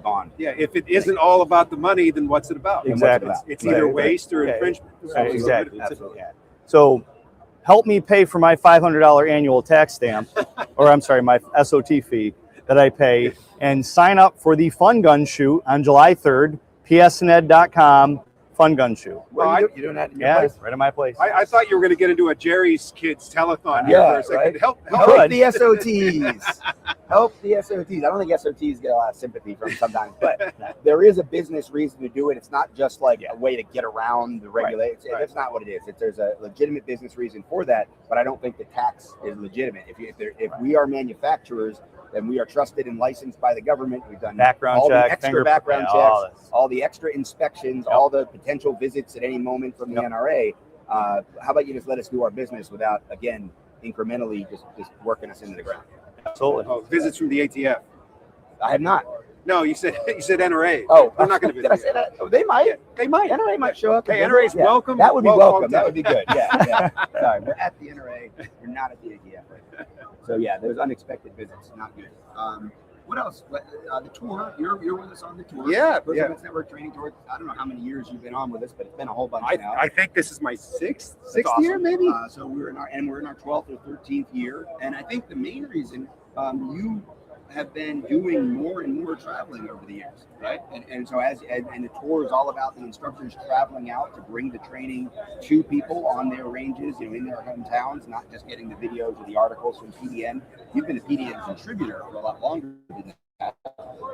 gone? Yeah, if it isn't all about the money, then what's it about? Exactly. It's either waste or infringement. Exactly. Absolutely. Yeah. So help me pay for my $500 annual tax stamp, or I'm sorry, my SOT fee that I pay, and sign up for the Fun Gun Shoot on July 3rd, psned.com, Fun Gun Shoot. Well, you're doing that in your place? Right in my place. I thought you were going to get into a Jerry's Kids telethon here for a second. Right? Help the SOTs. Help the SOTs. I don't think SOTs get a lot of sympathy from sometimes, but there is a business reason to do it. It's not just like a way to get around the regulations. That's not what it is. There's a legitimate business reason for that, but I don't think the tax is legitimate. If we are manufacturers, then we are trusted and licensed by the government. We've done all the extra background checks, all the extra inspections, all the potential visits at any moment from the NRA. How about you just let us do our business without, again, incrementally just working us into the ground? Absolutely. Oh, visits from the ATF. I have not. No, you said NRA. Oh, they're not going to visit. Did I say that? Oh, they might. Yeah, they might. NRA might show up. Hey, NRA's welcome. That would be welcome. That would be good. Yeah. Sorry, we're at the NRA. You're not at the ATF right now. So yeah, there's unexpected visits. Not good. What else? The tour. You're with us on the tour. Yeah. Perseverance Network Training Tour. I don't know how many years you've been on with us, but it's been a whole bunch now. I think this is my sixth awesome. year, maybe. So we're in our 12th or 13th year, and I think the main reason you have been doing more and more traveling over the years, right? And so and the tour is all about the instructors traveling out to bring the training to people on their ranges, in their hometowns, not just getting the videos or the articles from PDN. You've been a PDN contributor for a lot longer than that.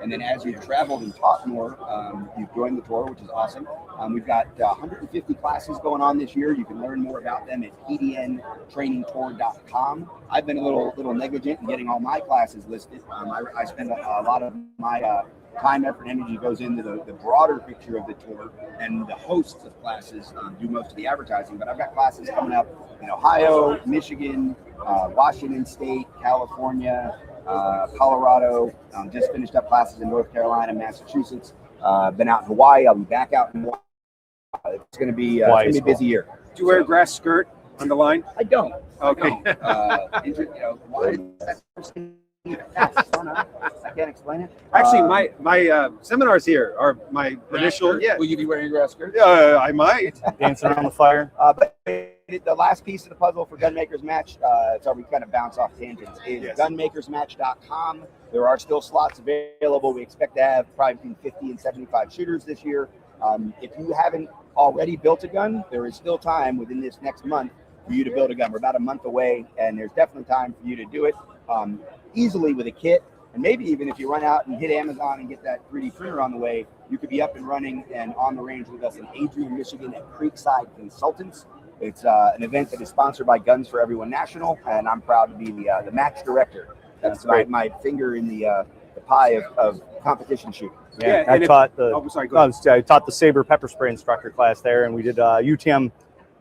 And then as you've traveled and taught more, you've joined the tour, which is awesome. We've got 150 classes going on this year. You can learn more about them at pdntrainingtour.com. I've been a little negligent in getting all my classes listed. I spend a lot of my time, effort, and energy goes into the broader picture of the tour, and the hosts of classes do most of the advertising. But I've got classes coming up in Ohio, Michigan, Washington State, California, Colorado. Just finished up classes in North Carolina, Massachusetts. Been out in Hawaii. I'll be back out in Hawaii. It's going to be a busy year. Do you wear a grass skirt on the line? I don't. Okay. Why? I can't explain it. Actually, my seminars here are my initial. Yeah. Will you be wearing a grass skirt? I might. Dancing around the fire. But the last piece of the puzzle for Gunmakers Match, so we kind of bounce off tangents, is gunmakersmatch.com. There are still slots available. We expect to have probably between 50 and 75 shooters this year. If you haven't already built a gun, there is still time within this next month for you to build a gun. We're about a month away, and there's definitely time for you to do it easily with a kit. And maybe even if you run out and hit Amazon and get that 3D printer on the way, you could be up and running and on the range with us in Adrian, Michigan at Creekside Consultants. It's an event that is sponsored by Guns for Everyone National, and I'm proud to be the match director. That's my finger in the pie of competition shooting. Yeah, and I taught I taught the Saber pepper spray instructor class there, and we did UTM.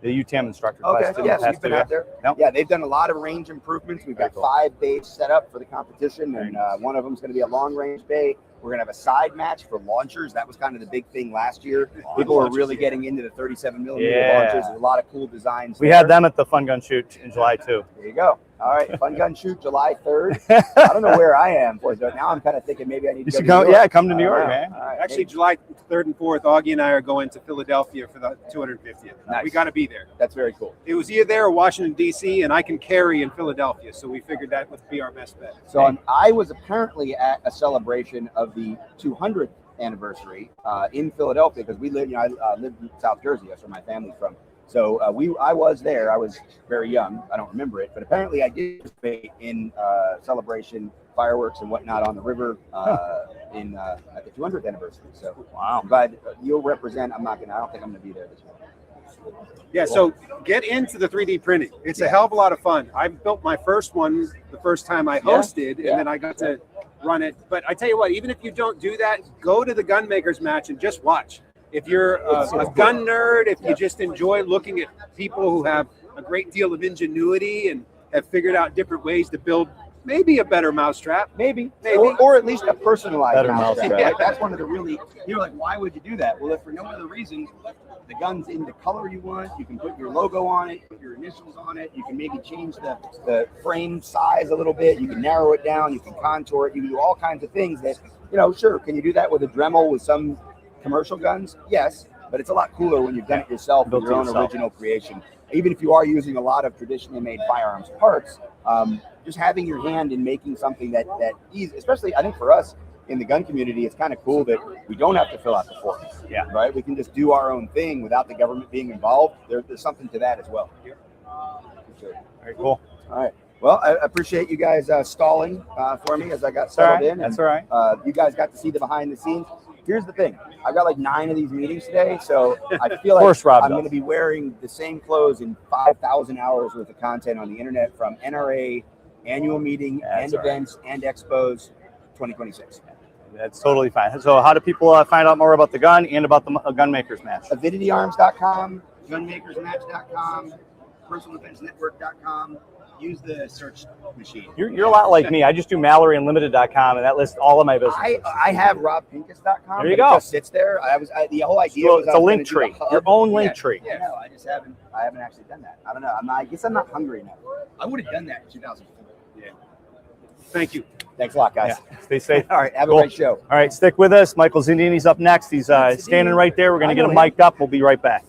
The UTM instructor class. Okay, yes, you've been out there. Nope. Yeah, they've done a lot of range improvements. We've got 5 bays set up for the competition, and one of them is going to be a long range bay. We're going to have a side match for launchers. That was kind of the big thing last year. People were really getting into the 37 millimeter launchers. There's a lot of cool designs. We had them at the Fun Gun Shoot in July too. There you go. All right, Fun Gun Shoot July 3rd. I don't know where I am for it, but now I'm kind of thinking maybe I need to go to New York. Yeah, come to New York, man. All right. Actually, July 3rd and 4th, Augie and I are going to Philadelphia for the 250th. Nice. We got to be there. That's very cool. It was either there or Washington, D.C., and I can carry in Philadelphia, so we figured that would be our best bet. So I was apparently at a celebration of the 200th anniversary in Philadelphia because we live. I lived in South Jersey. That's where my family's from. So I was there. I was very young. I don't remember it, but apparently I did participate in celebration, fireworks and whatnot on the river at the 200th anniversary. So wow, I'm glad you'll represent. I don't think I'm going to be there this year. Yeah, so get into the 3D printing. It's a hell of a lot of fun. I built my first one the first time I hosted, and then I got to run it. But I tell you what, even if you don't do that, go to the Gunmakers Match and just watch. If you're a gun nerd, if you just enjoy looking at people who have a great deal of ingenuity and have figured out different ways to build maybe a better mousetrap. Maybe. Or at least a personalized mousetrap. Yeah. Right? That's one of the really, you're like, why would you do that? Well, if for no other reason, the gun's in the color you want, you can put your logo on it, put your initials on it, you can maybe change the frame size a little bit, you can narrow it down, you can contour it, you can do all kinds of things that, sure, can you do that with a Dremel with some commercial guns? Yes, but it's a lot cooler when you've done it yourself with your own original creation. Even if you are using a lot of traditionally made firearms parts, just having your hand in making something that easy, especially I think for us in the gun community, it's kind of cool that we don't have to fill out the forms. Yeah. Right. We can just do our own thing without the government being involved. There's something to that as well. Sure. Very cool. All right. Well, I appreciate you guys stalling for me as I got settled in. That's all right. You guys got to see the behind the scenes. Here's the thing. I've got like 9 of these meetings today, so I feel like I'm going to be wearing the same clothes in 5,000 hours worth of content on the internet from NRA Annual Meeting and events and expos 2026. That's totally fine. So how do people find out more about the gun and about the Gunmakers Match? AvidityArms.com, GunmakersMatch.com, PersonalDefenseNetwork.com. Use the search machine. You're a lot like me. I just do MalloryUnlimited.com, and that lists all of my business. I have RobPincus.com. There you go. It just sits there. The whole idea was it's a link tree. Your own link tree. Yeah, no, I haven't actually done that. I don't know. I guess I'm not hungry enough. I would have done that in 2004. Yeah. Thank you. Thanks a lot, guys. Yeah. Stay safe. All right. Have a great show. All right. Stick with us. Michael Zindini's up next. He's standing right there. We're going to get him mic'd up. We'll be right back.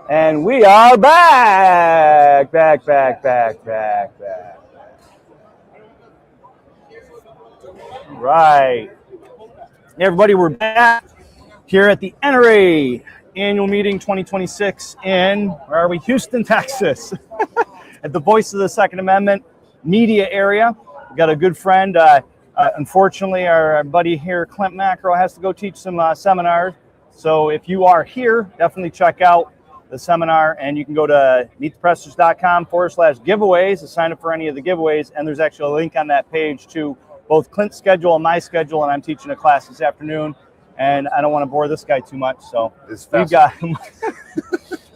And we are back. Right. Hey everybody, we're back here at the NRA Annual Meeting 2026 in, where are we? Houston, Texas. At the Voice of the Second Amendment media area. We've got a good friend. Unfortunately, our buddy here, Clint Macro, has to go teach some seminars. So if you are here, definitely check out the seminar, and you can go to meetthepressers.com/giveaways to sign up for any of the giveaways. And there's actually a link on that page to both Clint's schedule and my schedule. And I'm teaching a class this afternoon, and I don't want to bore this guy too much. So we've got we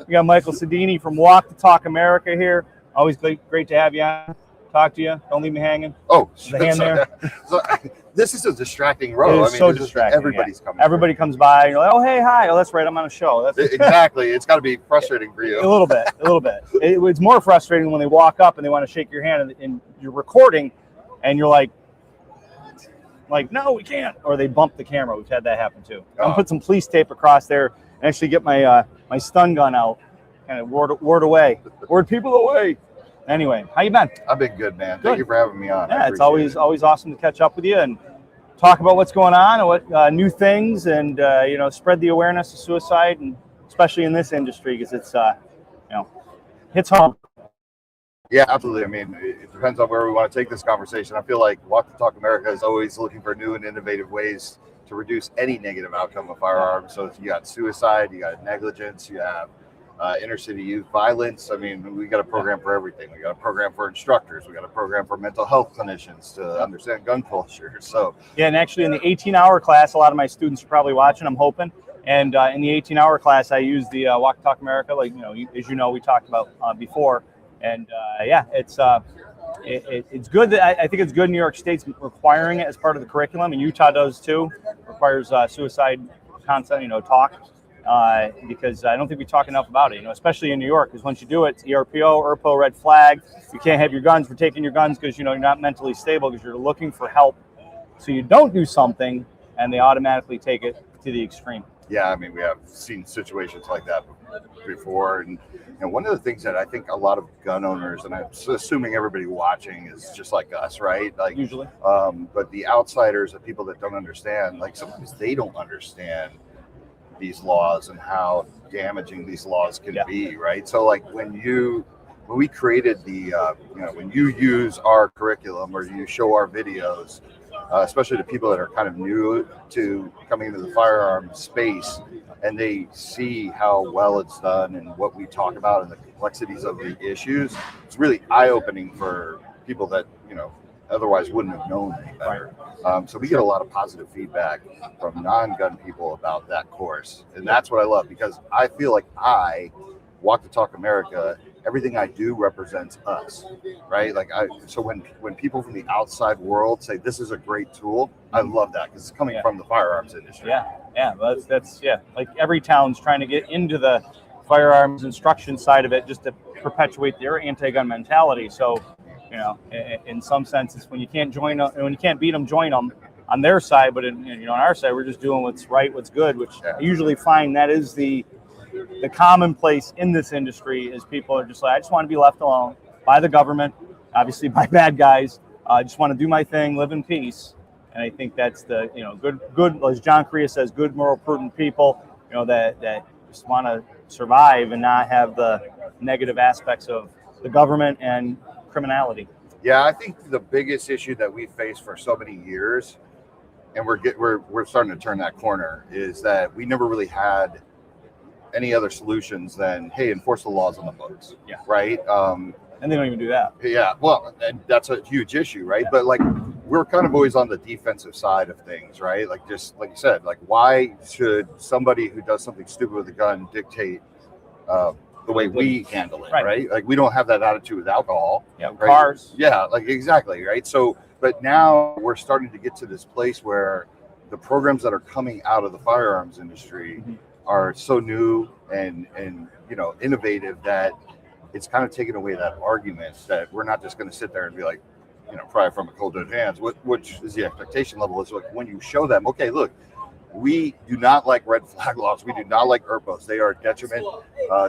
got Michael Sodini from Walk the Talk America here. Always great to have you on. Talk to you. Don't leave me hanging. Oh, the hand there. So, this is a distracting row. It is so distracting. Everybody's coming. Everybody comes by. And you're like, oh, hey, hi. Oh, that's right. I'm on a show. That's exactly. It's got to be frustrating for you. A little bit. It's more frustrating when they walk up and they want to shake your hand and you're recording, and you're like, no, we can't. Or they bump the camera. We've had that happen too. I'm gonna put some police tape across there and actually get my my stun gun out, kind of ward people away. Anyway, how you been? I've been good, man. Thank you for having me on. Yeah, it's always awesome to catch up with you and talk about what's going on and what new things, and spread the awareness of suicide, and especially in this industry, because it's hits home. Yeah, absolutely. I mean, it depends on where we want to take this conversation. I feel like Walk the Talk America is always looking for new and innovative ways to reduce any negative outcome of firearms. So you got suicide, you got negligence, you have inner city youth violence. I mean, we got a program for everything. We got a program for instructors. We got a program for mental health clinicians to understand gun culture. So yeah, and actually in the 18-hour class, a lot of my students are probably watching, I'm hoping. And in the 18-hour class, I use the Walk the Talk America, like as you know, we talked about before. And it's good that I think it's good New York State's requiring it as part of the curriculum, and Utah does too. Requires suicide content, talk. Because I don't think we talk enough about it, especially in New York, because once you do it, it's ERPO, ERPO, red flag. You can't have your guns. We're taking your guns because, you're not mentally stable, because you're looking for help. So you don't do something, and they automatically take it to the extreme. Yeah, I mean, we have seen situations like that before. And one of the things that I think a lot of gun owners, and I'm assuming everybody watching is just like us, right? Like usually. But the outsiders, the people that don't understand, like sometimes they don't understand these laws and how damaging these laws can be, right? So like when we created when you use our curriculum or you show our videos, especially to people that are kind of new to coming into the firearm space, and they see how well it's done and what we talk about and the complexities of the issues, it's really eye-opening for people that otherwise wouldn't have known any better. So we get a lot of positive feedback from non-gun people about that course. And that's what I love, because I feel like I Walk the Talk America, everything I do represents us, right? So when people from the outside world say this is a great tool, I love that, because it's coming from the firearms industry. Yeah. That's like every town's trying to get into the firearms instruction side of it, just to perpetuate their anti-gun mentality. So in some senses, when you can't when you can't beat them, join them on their side. But on our side, we're just doing what's right, what's good, which I usually find that is the commonplace in this industry, is people are just like, I just want to be left alone by the government, obviously by bad guys. I just want to do my thing, live in peace. And I think that's the, good, as John Correa says, good, moral, prudent people, that just want to survive and not have the negative aspects of the government and criminality. Yeah, I think the biggest issue that we faced for so many years, and we're starting to turn that corner, is that we never really had any other solutions than, hey, enforce the laws on the books. Yeah. Right. And they don't even do that. Yeah. Well, and that's a huge issue, right? But we're kind of always on the defensive side of things, right? Like, just like you said, why should somebody who does something stupid with a gun dictate the way we handle it, right? We don't have that attitude with alcohol. Yeah, right? cars. Yeah, exactly, right? So, but now we're starting to get to this place where the programs that are coming out of the firearms industry are so new and innovative that it's kind of taken away that argument that we're not just going to sit there and be like, pry from a cold dead hands, which is the expectation level. Is when you show them, okay, look, we do not like red flag laws. We do not like ERPOs. They are a detriment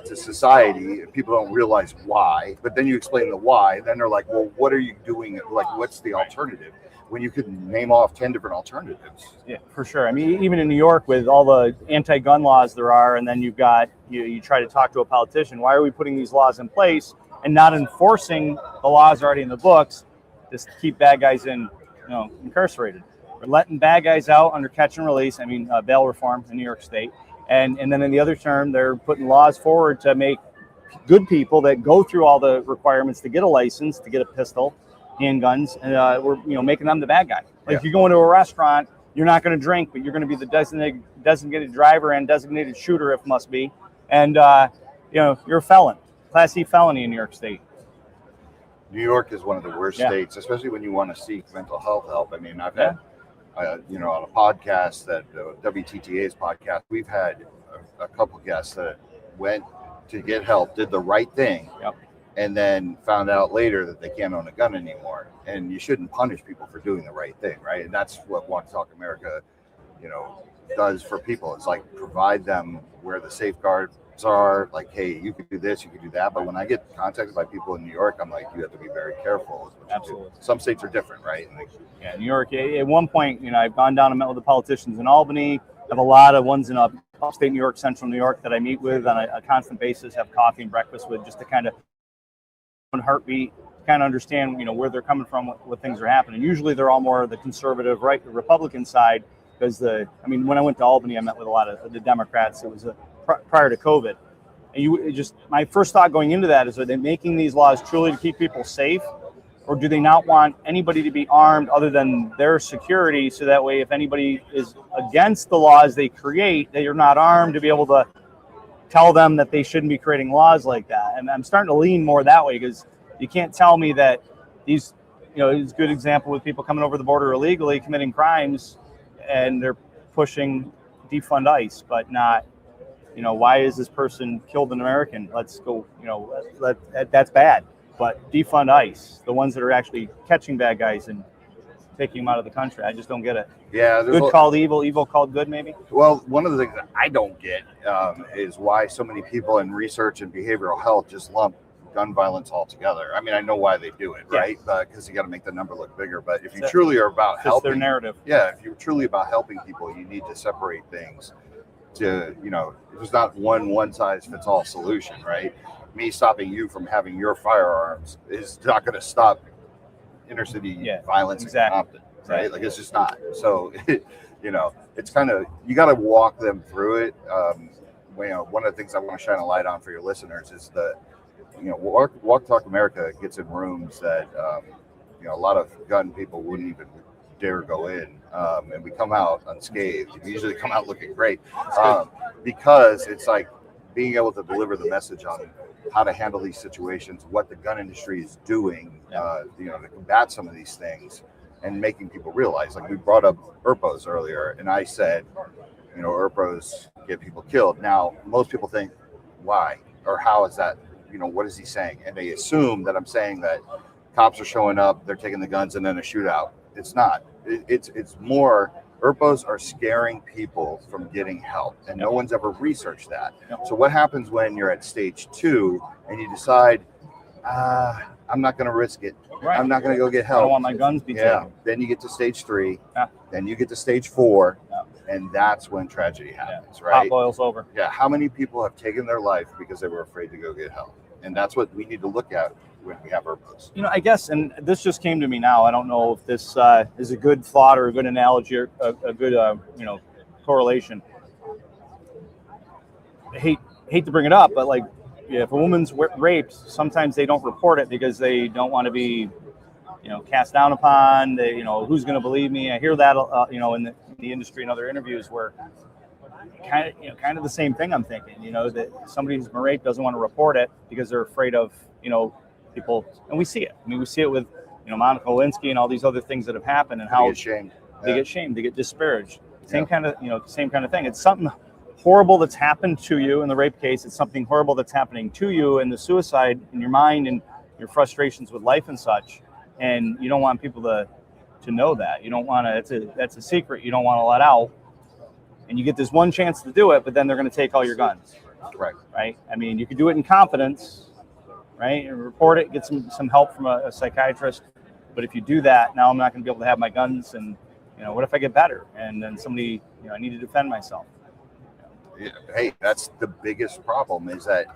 to society, and people don't realize why. But then you explain the why, then they're like, well, what are you doing? Like, what's the alternative? When you could name off 10 different alternatives. Yeah, for sure. I mean, even in New York with all the anti-gun laws there are, and then you've got, you try to talk to a politician, why are we putting these laws in place and not enforcing the laws already in the books just to keep bad guys incarcerated? We're letting bad guys out under catch and release, bail reform in New York State. And then in the other term, they're putting laws forward to make good people that go through all the requirements to get a license, to get a pistol, handguns, and we're making them the bad guy. Like if you go into a restaurant, you're not going to drink, but you're going to be the designated driver and designated shooter if must be, and you're a felon, Class C felony in New York State. New York is one of the worst states, especially when you want to seek mental health help. I mean, I've had, on a podcast, that WTTA's podcast, we've had a couple guests that went to get help, did the right thing, and then found out later that they can't own a gun anymore. And you shouldn't punish people for doing the right thing, right? And that's what Walk Talk America, does for people. It's like provide them where the safeguards are. Like, hey, you could do this, you could do that. But when I get contacted by people in New York, I'm like, you have to be very careful with what Absolutely. you do. Some states are different, right? New York. At one point, I've gone down and met with the politicians in Albany. I have a lot of ones in upstate New York, central New York that I meet with on a constant basis, have coffee and breakfast with, just to kind of heartbeat, kind of understand, where they're coming from, what things are happening. Usually they're all more the conservative, right, the Republican side, because when I went to Albany, I met with a lot of the Democrats. It was prior to COVID. And my first thought going into that is, are they making these laws truly to keep people safe, or do they not want anybody to be armed other than their security, so that way if anybody is against the laws they create, that you're not armed to be able to tell them that they shouldn't be creating laws like that? And I'm starting to lean more that way, because you can't tell me that these, it's a good example with people coming over the border illegally, committing crimes, and they're pushing defund ICE, but not, why is this person killed an American? Let's go, that's bad. But defund ICE, the ones that are actually catching bad guys and taking them out of the country. I just don't get it. Yeah. Good called evil, evil called good, maybe? Well, one of the things that I don't get is why so many people in research and behavioral health just lump gun violence altogether. I mean, I know why they do it, right? Because you got to make the number look bigger. But if you truly are about helping, their narrative. Yeah, if you're truly about helping people, you need to separate things. To there's not one size fits all solution, right? Me stopping you from having your firearms is not going to stop inner city violence in Compton, right? Like, it's just not. So, it's kind of, you got to walk them through it. One of the things I want to shine a light on for your listeners is that, Walk Talk America gets in rooms that, a lot of gun people wouldn't even dare go in, and we come out unscathed. We usually come out looking great, because it's like being able to deliver the message on how to handle these situations, what the gun industry is doing, to combat some of these things, and making people realize. Like, we brought up ERPOs earlier, and I said, ERPOs get people killed. Now, most people think, why or how is that? What is he saying? And they assume that I'm saying that cops are showing up, they're taking the guns, and then a shootout. It's not. It's more, ERPOs are scaring people from getting help, and no one's ever researched that. So what happens when you're at stage 2 and you decide, I'm not going to risk it. Right. I'm not going to go get help. I don't want my guns be taken. Then you get to stage 3. Then you get to stage 4. And that's when tragedy happens, right? Pot boils over. Yeah. How many people have taken their life because they were afraid to go get help? And that's what we need to look at when we have ERPOs. I guess, and this just came to me now, I don't know if this is a good thought or a good analogy or a good, correlation. I hate to bring it up, but like, if a woman's raped, sometimes they don't report it because they don't want to be, cast down upon. They, who's going to believe me? I hear that, in the industry and other interviews where kind of the same thing. I'm thinking, that somebody who's been raped doesn't want to report it because they're afraid of, people, and we see it. We see it with, Monica Lewinsky and all these other things that have happened, and how they get shamed. They get shamed, they get disparaged. Same kind of thing. It's something horrible that's happened to you in the rape case. It's something horrible that's happening to you in the suicide, in your mind and your frustrations with life and such. And you don't want people to know that. You don't want to. That's a secret you don't want to let out. And you get this one chance to do it, but then they're going to take all your guns. Right. Right. I mean, you could do it in confidence, right, and report it, get some help from a psychiatrist. But if you do that, now I'm not going to be able to have my guns, and what if I get better and then somebody, I need to defend myself. Yeah, hey, that's the biggest problem, is that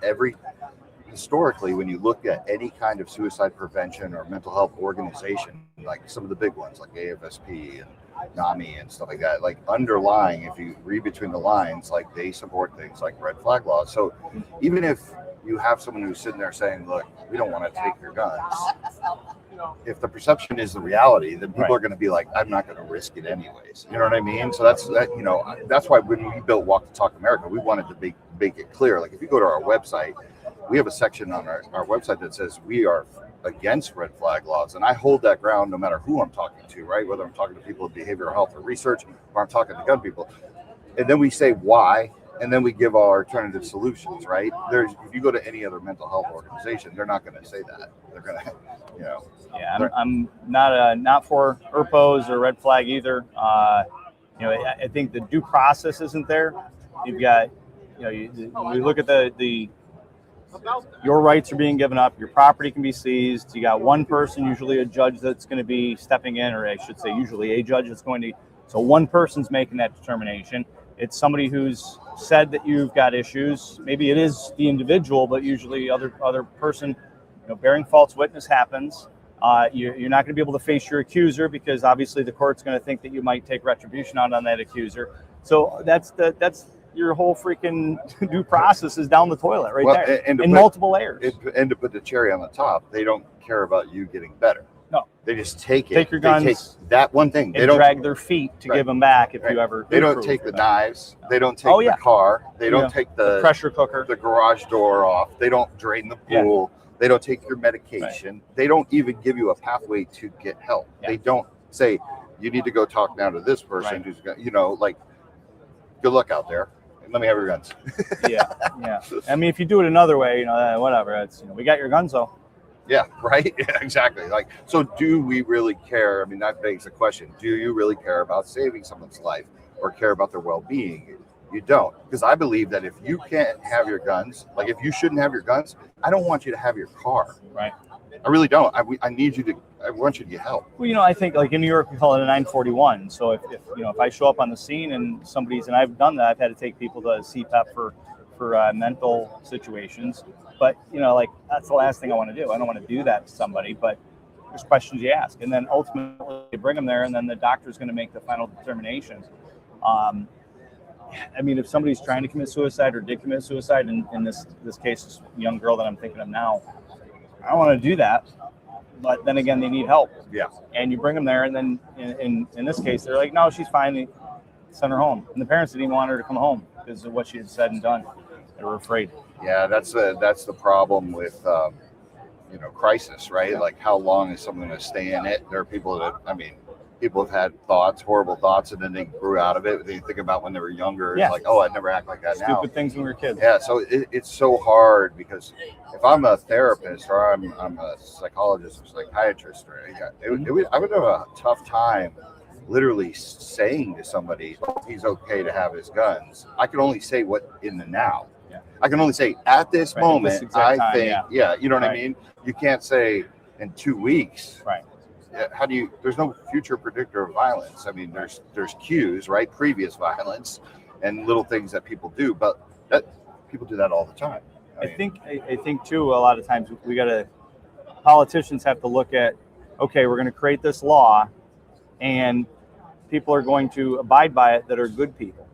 historically, when you look at any kind of suicide prevention or mental health organization, like some of the big ones like AFSP and NAMI and stuff like that, like underlying, if you read between the lines, like they support things like red flag laws. So even if you have someone who's sitting there saying, look, we don't want to take your guns, if the perception is the reality, then people are going to be like, I'm not going to risk it anyways. You know what I mean? So that's why when we built Walk the Talk America, we wanted to make it clear. Like if you go to our website, we have a section on our website that says we are against red flag laws. And I hold that ground no matter who I'm talking to, right? Whether I'm talking to people in behavioral health or research, or I'm talking to gun people. And then we say why, and then we give our alternative solutions, right? If you go to any other mental health organization, they're not going to say that. They're going to, Yeah, I'm not for ERPOs or red flag either. I think the due process isn't there. You've got, you look at your rights are being given up. Your property can be seized. You got one person, usually a judge, that's going to be stepping in, or I should say, usually a judge that's going to. So one person's making that determination. It's somebody who's said that you've got issues. Maybe it is the individual, but usually other person. Bearing false witness happens. You're not going to be able to face your accuser, because obviously the court's going to think that you might take retribution out on that accuser. So that's your whole freaking due process is down the toilet there, in multiple layers. And to put the cherry on the top, they don't care about you getting better. No, they just take it. Take your guns. They take that one thing. They don't drag their feet to give them back if you ever. They don't take the knives. No. They don't take the car. They don't take the pressure cooker, the garage door off. They don't drain the pool. Yeah. They don't take your medication. Right. They don't even give you a pathway to get help. Yeah. They don't say you need to go talk now to this person who's got, good luck out there. Let me have your guns. Yeah. I mean, if you do it another way, whatever. It's we got your guns though. Yeah, right. Yeah, exactly. So do we really care? I mean, that begs the question: do you really care about saving someone's life or care about their well-being? You don't, because I believe that if you can't have your guns, like if you shouldn't have your guns, I don't want you to have your car. Right. I really don't. I want you to get help. Well, I think like in New York, we call it a 941. So if I show up on the scene and and I've done that, I've had to take people to CPAP for mental situations. But, that's the last thing I want to do. I don't want to do that to somebody, but there's questions you ask. And then ultimately you bring them there, and then the doctor's going to make the final determination. I mean, if somebody's trying to commit suicide or did commit suicide, in this case, this young girl that I'm thinking of now, I don't want to do that. But then again, they need help. Yeah. And you bring them there, and then in this case, they're like, no, she's fine. They send her home. And the parents didn't even want her to come home because of what she had said and done. They were afraid. Yeah, that's the problem with crisis, right? Yeah. Like, how long is someone going to stay in it? There are people people have had horrible thoughts, and then they grew out of it. They think about when they were younger. Yeah. It's like, oh, I'd never act like that now. Stupid things when we were kids. Yeah, so it's so hard, because if I'm a therapist or I'm a psychologist or psychiatrist, I would have a tough time literally saying to somebody, oh, he's okay to have his guns. I can only say what in the now. Yeah. I can only say at this moment, I think, you know what I Right. mean? You can't say in 2 weeks. Right. There's no future predictor of violence. I mean, there's cues, right? Previous violence and little things that people do, but people do that all the time. I think too, a lot of times politicians have to look at, okay, we're going to create this law, and people are going to abide by it that are good people.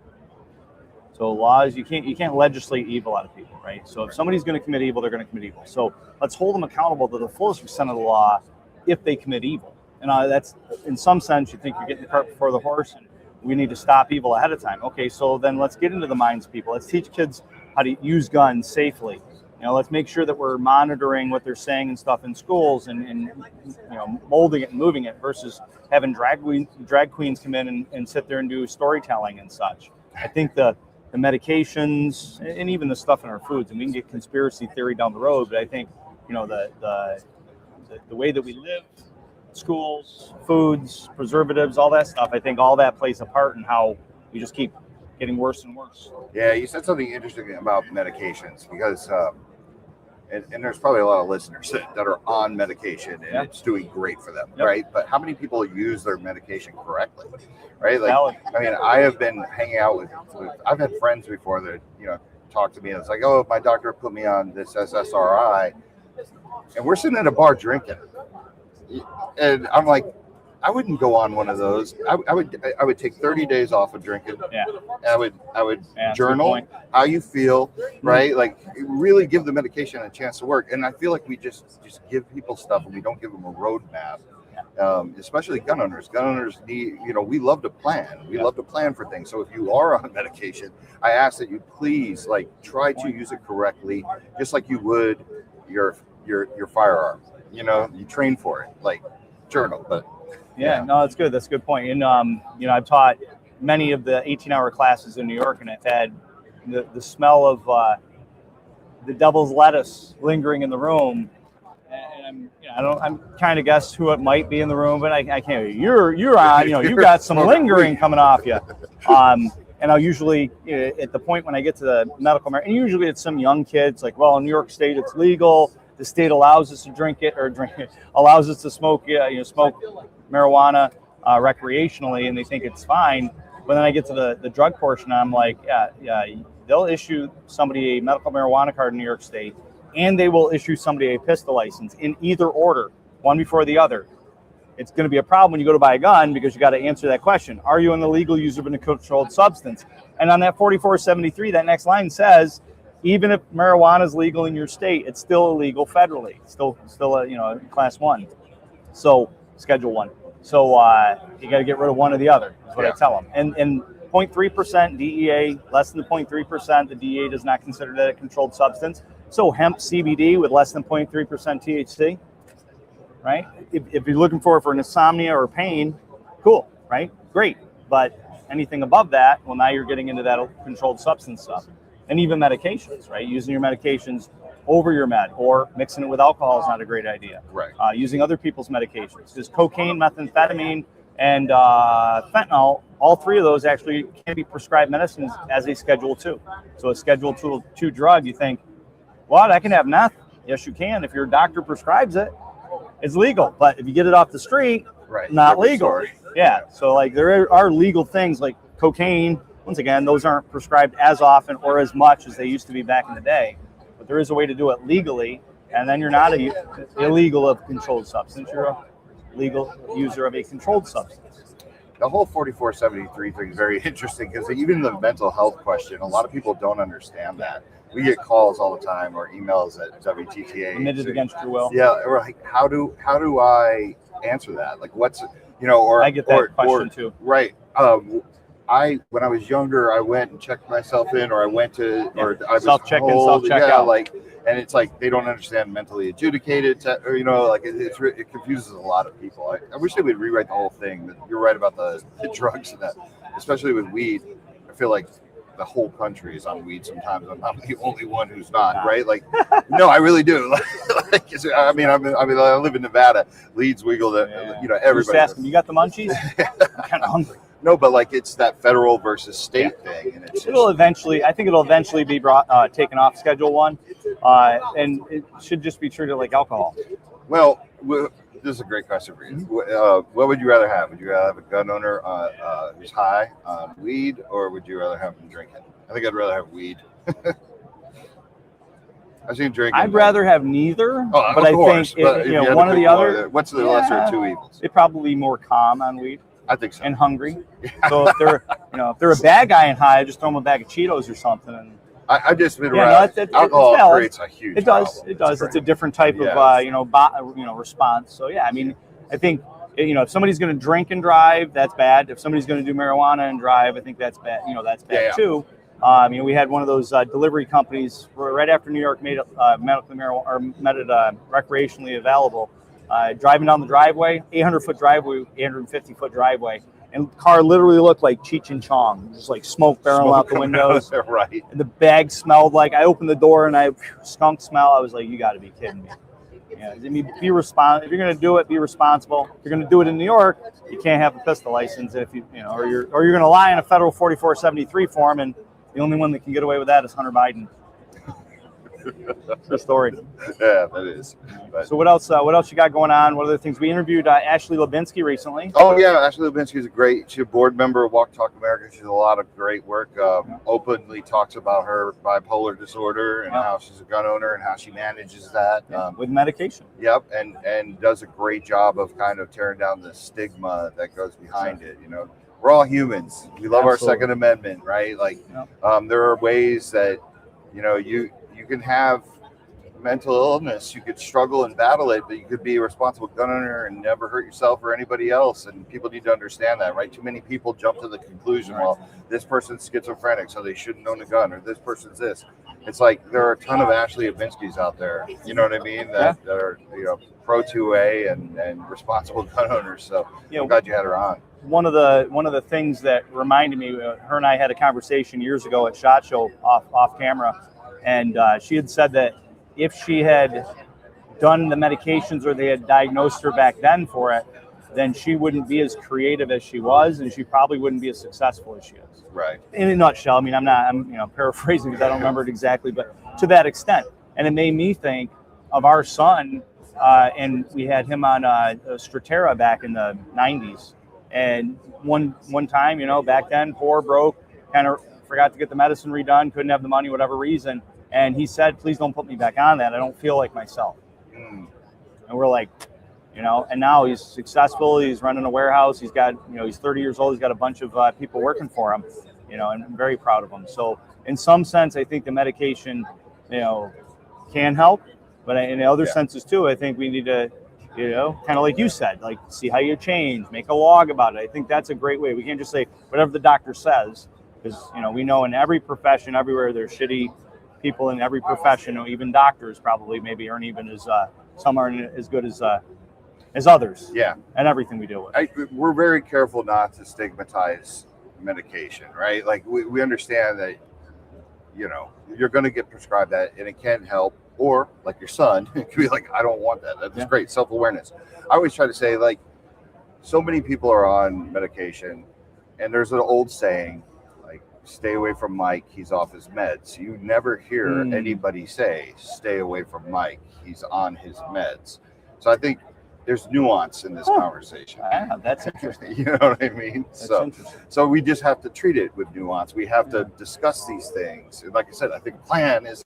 So laws, you can't legislate evil out of people, right? So if somebody's going to commit evil, they're going to commit evil. So let's hold them accountable to the fullest extent of the law if they commit evil. And that's, in some sense, you think you're getting the cart before the horse, and we need to stop evil ahead of time. Okay, so then let's get into the minds of people. Let's teach kids how to use guns safely. Let's make sure that we're monitoring what they're saying and stuff in schools, and molding it and moving it, versus having drag queens come in and sit there and do storytelling and such. I think the medications and even the stuff in our foods, and we can get conspiracy theory down the road, but I think the way that we live, schools, foods, preservatives, all that stuff, I think all that plays a part in how we just keep getting worse and worse. Yeah, you said something interesting about medications because, and there's probably a lot of listeners that are on medication and it's doing great for them, right? But how many people use their medication correctly, right? Like, I mean, I have been hanging out with I've had friends before that, you know, talk to me and it's like, oh, my doctor put me on this SSRI, and we're sitting at a bar drinking, and I'm like, I wouldn't go on one of those. I would take 30 days off of drinking. Yeah. I would journal how you feel, right? Like really give the medication a chance to work. And I feel like we just give people stuff and we don't give them a roadmap. Especially gun owners. Gun owners need, you know, we love to plan. We love to plan for things. So if you are on medication, I ask that you please like try to use it correctly, just like you would your firearm. You know, you train for it, like journal, but. Yeah, no, that's good. That's a good point. And, you know, I've taught many of the 18-hour classes in New York, and I've had the smell of the devil's lettuce lingering in the room. And I'm trying to guess who it might be in the room, but I can't. You're on, you know, you got some lingering coming off you. And I'll usually, at the point when I get to the medical, and usually it's some young kids, like, well, in New York State, it's legal. The state allows us to allows us to smoke, smoke marijuana recreationally, and they think it's fine. But then I get to the drug portion, and I'm like, yeah, they'll issue somebody a medical marijuana card in New York State, and they will issue somebody a pistol license in either order, one before the other. It's going to be a problem when you go to buy a gun because you got to answer that question. Are you an illegal user of a controlled substance? And on that 4473, that next line says, even if marijuana is legal in your state, it's still illegal federally. It's still a class 1. So Schedule 1. So you got to get rid of one or the other, is what I tell them. And 0.3% DEA, less than 0.3%, the DEA does not consider that a controlled substance. So hemp CBD with less than 0.3% THC, right? If you're looking for insomnia or pain, cool, right? Great. But anything above that, well, now you're getting into that controlled substance stuff. And even medications, right? Using your medications over your med or mixing it with alcohol is not a great idea. Right. Using other people's medications. There's cocaine, methamphetamine, and fentanyl. All three of those actually can be prescribed medicines as a Schedule 2. So a Schedule 2 drug, you think, what, I can have meth? Yes, you can. If your doctor prescribes it, it's legal. But if you get it off the street, not legal. Story. Yeah. So like there are legal things like cocaine. Once again, those aren't prescribed as often or as much as they used to be back in the day. But there is a way to do it legally, and then you're not illegal of controlled substance. You're a legal user of a controlled substance. The whole 4473 thing is very interesting because even the mental health question, a lot of people don't understand that. We get calls all the time or emails at WTTA. Admitted against your will. Yeah, or like, how do I answer that? Like, what's, or I get that question too. Right. When I was younger, I went and checked myself in, or I went to, or I was self-check-in, told, self-check-out. And it's like they don't understand mentally adjudicated, it confuses a lot of people. I wish they would rewrite the whole thing. But you're right about the drugs and that, especially with weed. I feel like the whole country is on weed sometimes. I'm not the only one who's not, right? Like, no, I really do. I live in Nevada. Leads wiggle that, everybody. Just ask them, you got the munchies? I'm kind of hungry. No, but like it's that federal versus state thing, and it'll eventually be brought taken off Schedule 1, and it should just be treated like alcohol. Well, this is a great question for you. What would you rather have? Would you rather have a gun owner who's high on weed, or would you rather have him drinking? I think I'd rather have weed. I've seen drinking. I'd rather have neither, but of course, I think one or the other. What's the lesser of two evils? They'd probably be more calm on weed. I think so. And hungry. So if they're a bad guy and high, just throw them a bag of Cheetos or something. And I just been around. Alcohol creates a huge. It does. Problem. It does. It's a different type of response. So yeah, I mean, I think if somebody's going to drink and drive, that's bad. If somebody's going to do marijuana and drive, I think that's bad. That's bad too. We had one of those delivery companies right after New York made it medically marijuana or made it recreationally available. Driving down the driveway, 800-foot driveway, 850-foot driveway, and the car literally looked like Cheech and Chong, just like smoke barreling out the windows. Right. And the bag smelled like, I opened the door and skunk smell. I was like, you got to be kidding me. Yeah, I mean, be responsible. If you're going to do it, be responsible. If you're going to do it in New York, you can't have a pistol license. If or you're going to lie in a federal 4473 form, and the only one that can get away with that is Hunter Biden. True story. Yeah, that is. But, So what else? What else you got going on? What other things? We interviewed Ashley Lubinsky recently. oh yeah, Ashley Lubinsky is she's a board member of Walk Talk America. She does a lot of great work. Openly talks about her bipolar disorder and how she's a gun owner and how she manages that With medication. Yep, and does a great job of kind of tearing down the stigma that goes behind it. You know, we're all humans. We love our Second Amendment, right? Like, there are ways that you can have mental illness, you could struggle and battle it, but you could be a responsible gun owner and never hurt yourself or anybody else. And people need to understand that, right? Too many people jump to the conclusion, well, this person's schizophrenic, so they shouldn't own a gun, or this person's this. It's like there are a ton of Ashley Lubinsky's out there, you know what I mean? That are pro 2A and responsible gun owners. So I'm glad you had her on. One of the things that reminded me, her and I had a conversation years ago at SHOT Show off camera, and she had said that if she had done the medications or they had diagnosed her back then for it, then she wouldn't be as creative as she was, and she probably wouldn't be as successful as she is. Right. In a nutshell, I mean, I'm paraphrasing because I don't remember it exactly, but to that extent. And it made me think of our son, and we had him on Sturtevant back in the 90s. And one time, back then, poor, broke, kind of forgot to get the medicine redone, couldn't have the money, whatever reason. And he said, please don't put me back on that. I don't feel like myself. And we're like, and now he's successful. He's running a warehouse. He's got, he's 30 years old. He's got a bunch of people working for him, and I'm very proud of him. So in some sense, I think the medication, can help. But in other senses too, I think we need to, kind of like you said, like see how you change, make a log about it. I think that's a great way. We can't just say whatever the doctor says, because, we know in every profession, everywhere, there's shitty people in every profession, even doctors probably maybe aren't even as some aren't as good as others. Yeah. And everything we deal with. We're very careful not to stigmatize medication, right? Like we understand that, you're going to get prescribed that and it can help, or like your son, it could be like, I don't want that. That's great. Self-awareness. I always try to say, like, so many people are on medication, and there's an old saying, stay away from Mike, he's off his meds. You never hear anybody say, stay away from Mike, he's on his meds. So I think there's nuance in this conversation. That's interesting. You know what I mean? So we just have to treat it with nuance. We have to discuss these things. And like I said, I think plan is,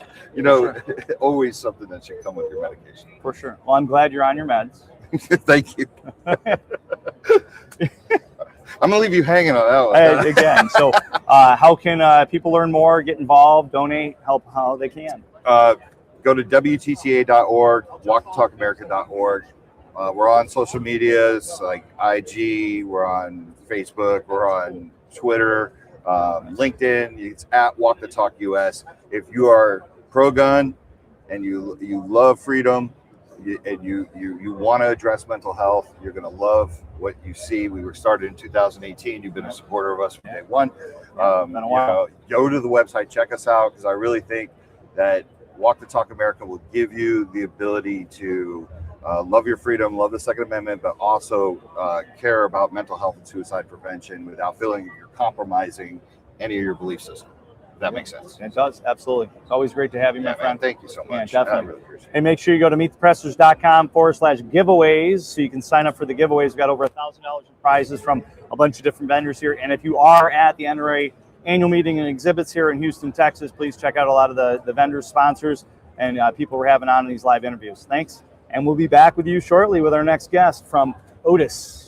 always something that should come with your medication. For sure. Well, I'm glad you're on your meds. Thank you. I'm going to leave you hanging on that one. Again, so how can people learn more, get involved, donate, help how they can? Go to WTTA.org, walktalkamerica.org. We're on social medias like IG, we're on Facebook, we're on Twitter, LinkedIn. It's at Walk the Talk US. If you are pro-gun and you love freedom, and you want to address mental health, you're going to love what you see. We were started in 2018. You've been a supporter of us from day one. Go to the website, check us out, because I really think that Walk the Talk America will give you the ability to love your freedom, love the Second Amendment, but also care about mental health and suicide prevention without feeling you're compromising any of your belief system. If that makes sense. It does, absolutely. It's always great to have you, my friend. Thank you so much. Yeah, definitely. And make sure you go to meetthepressers.com/giveaways so you can sign up for the giveaways. We've got over $1,000 in prizes from a bunch of different vendors here. And if you are at the NRA Annual Meeting and exhibits here in Houston, Texas, please check out a lot of the vendors, sponsors, and people we're having on in these live interviews. Thanks. And we'll be back with you shortly with our next guest from Otis.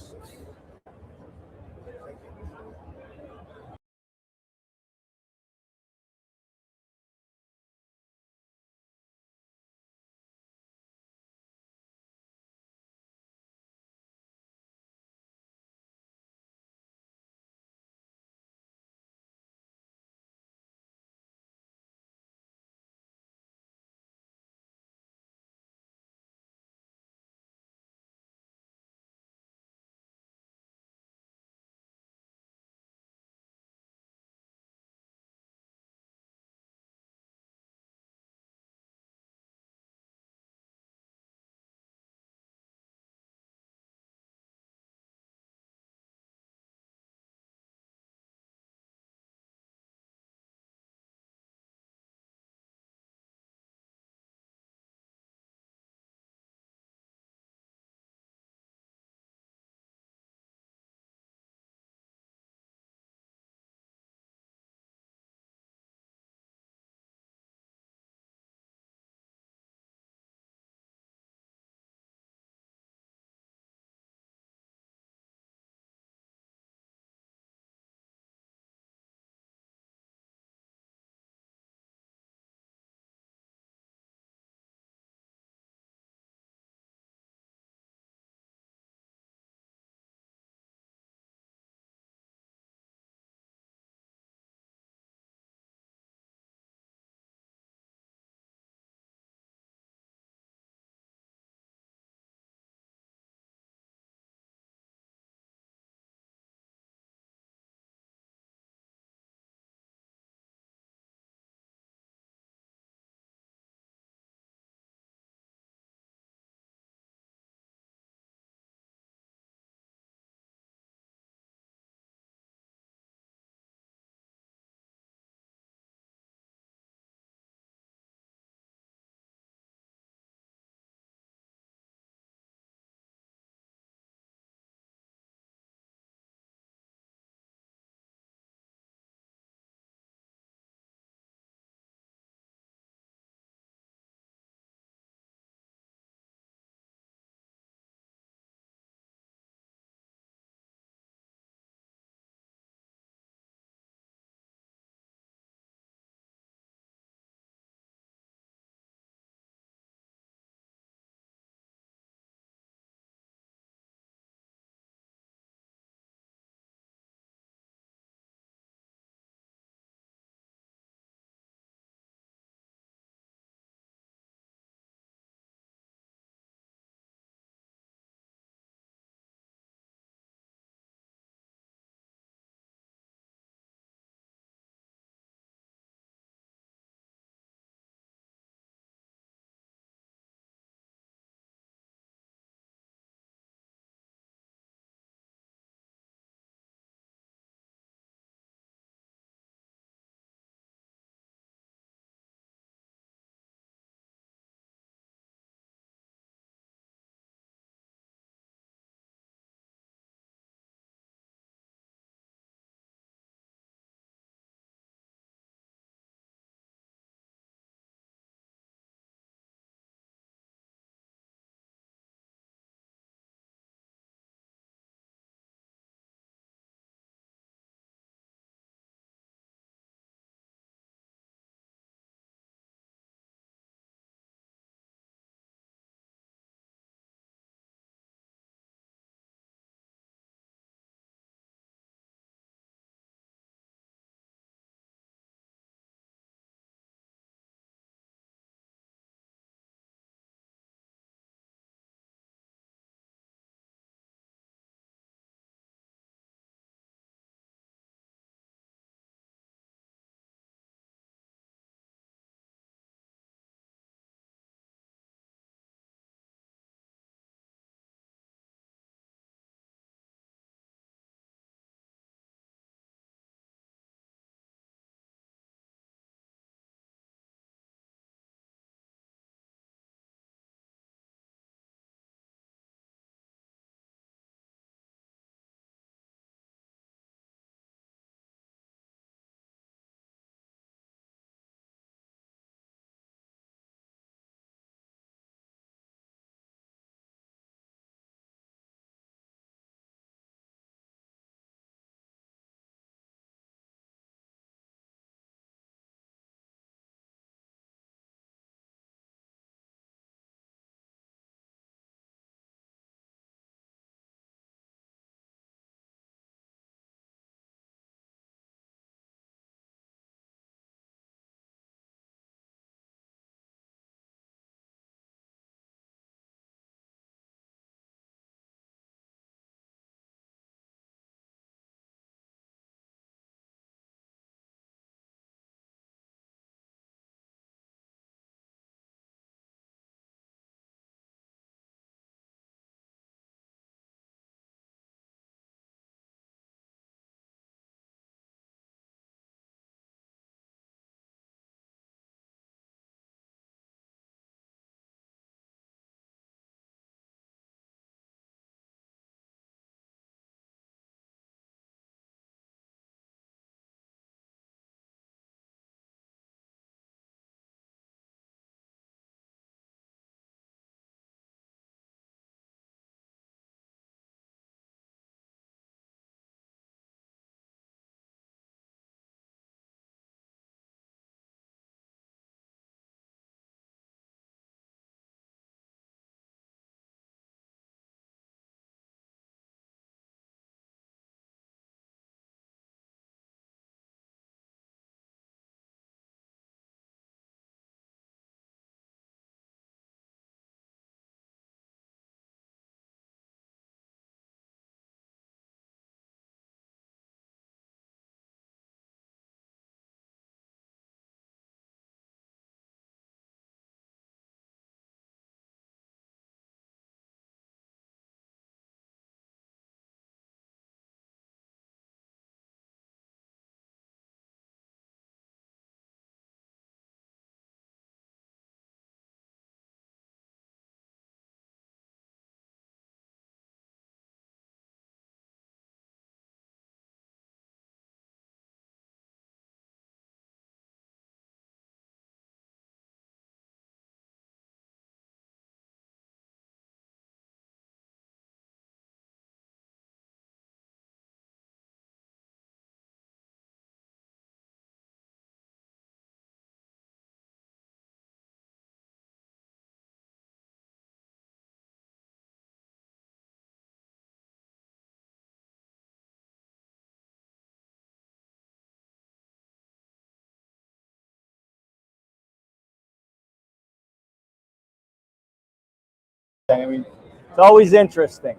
I mean, it's always interesting.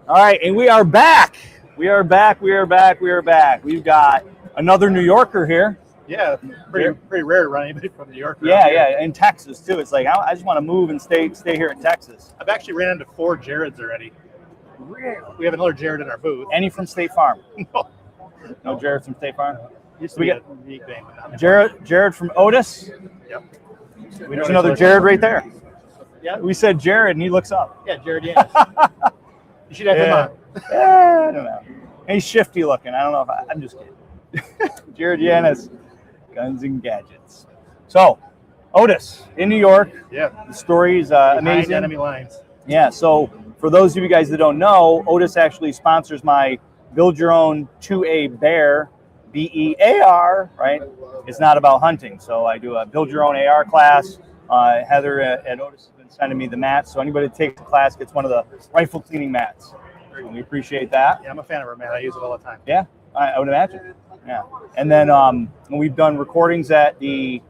All right, and we are back. We are back. We are back. We are back. We've got another New Yorker here. Yeah, pretty rare to run anybody from New York. Yeah, yeah, in Texas too. It's like I just want to move and stay here in Texas. I've actually ran into 4 Jareds already. Really? We have another Jared in our booth. Any from State Farm? No. No Jared from State Farm? Used to be a unique name. Jared from Otis? Yep. There's another Jared right there. Yeah. We said Jared and he looks up. Yeah, Jared Yanis. You should have him on. I don't know. He's shifty looking. I don't know if I'm just kidding. Jared Yanis, Guns and Gadgets. So, Otis in New York. Yeah. The story is Behind amazing. enemy lines. Yeah. So, for those of you guys that don't know, Otis actually sponsors my Build Your Own 2A Bear, BEAR, right? It's not about hunting. So, I do a Build Your Own AR class. Heather at Otis has been sending me the mats. So, anybody that takes the class gets one of the rifle cleaning mats. And we appreciate that. Yeah, I'm a fan of her, man. I use it all the time. Yeah, I would imagine. Yeah. And then we've done recordings at the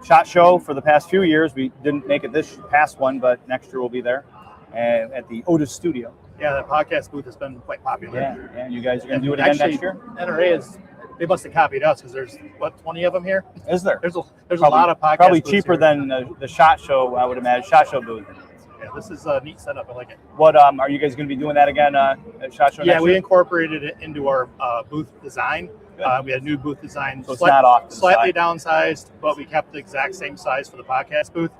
SHOT Show for the past few years. We didn't make it this past one, but next year we'll be there at the Otis studio. Yeah, the podcast booth has been quite popular. Yeah. You guys are going to do it again next year? NRA they must have copied us because there's, 20 of them here? Is there? There's a lot of podcasts. Probably cheaper than the SHOT Show, I would imagine. SHOT Show booth. Yeah, this is a neat setup. I like it. What are you guys going to be doing that again at SHOT Show? Yeah, next we year? incorporated it into our booth design. We had a new booth design. So it's not off to the slightly side. downsized, but we kept the exact same size for the podcast booth.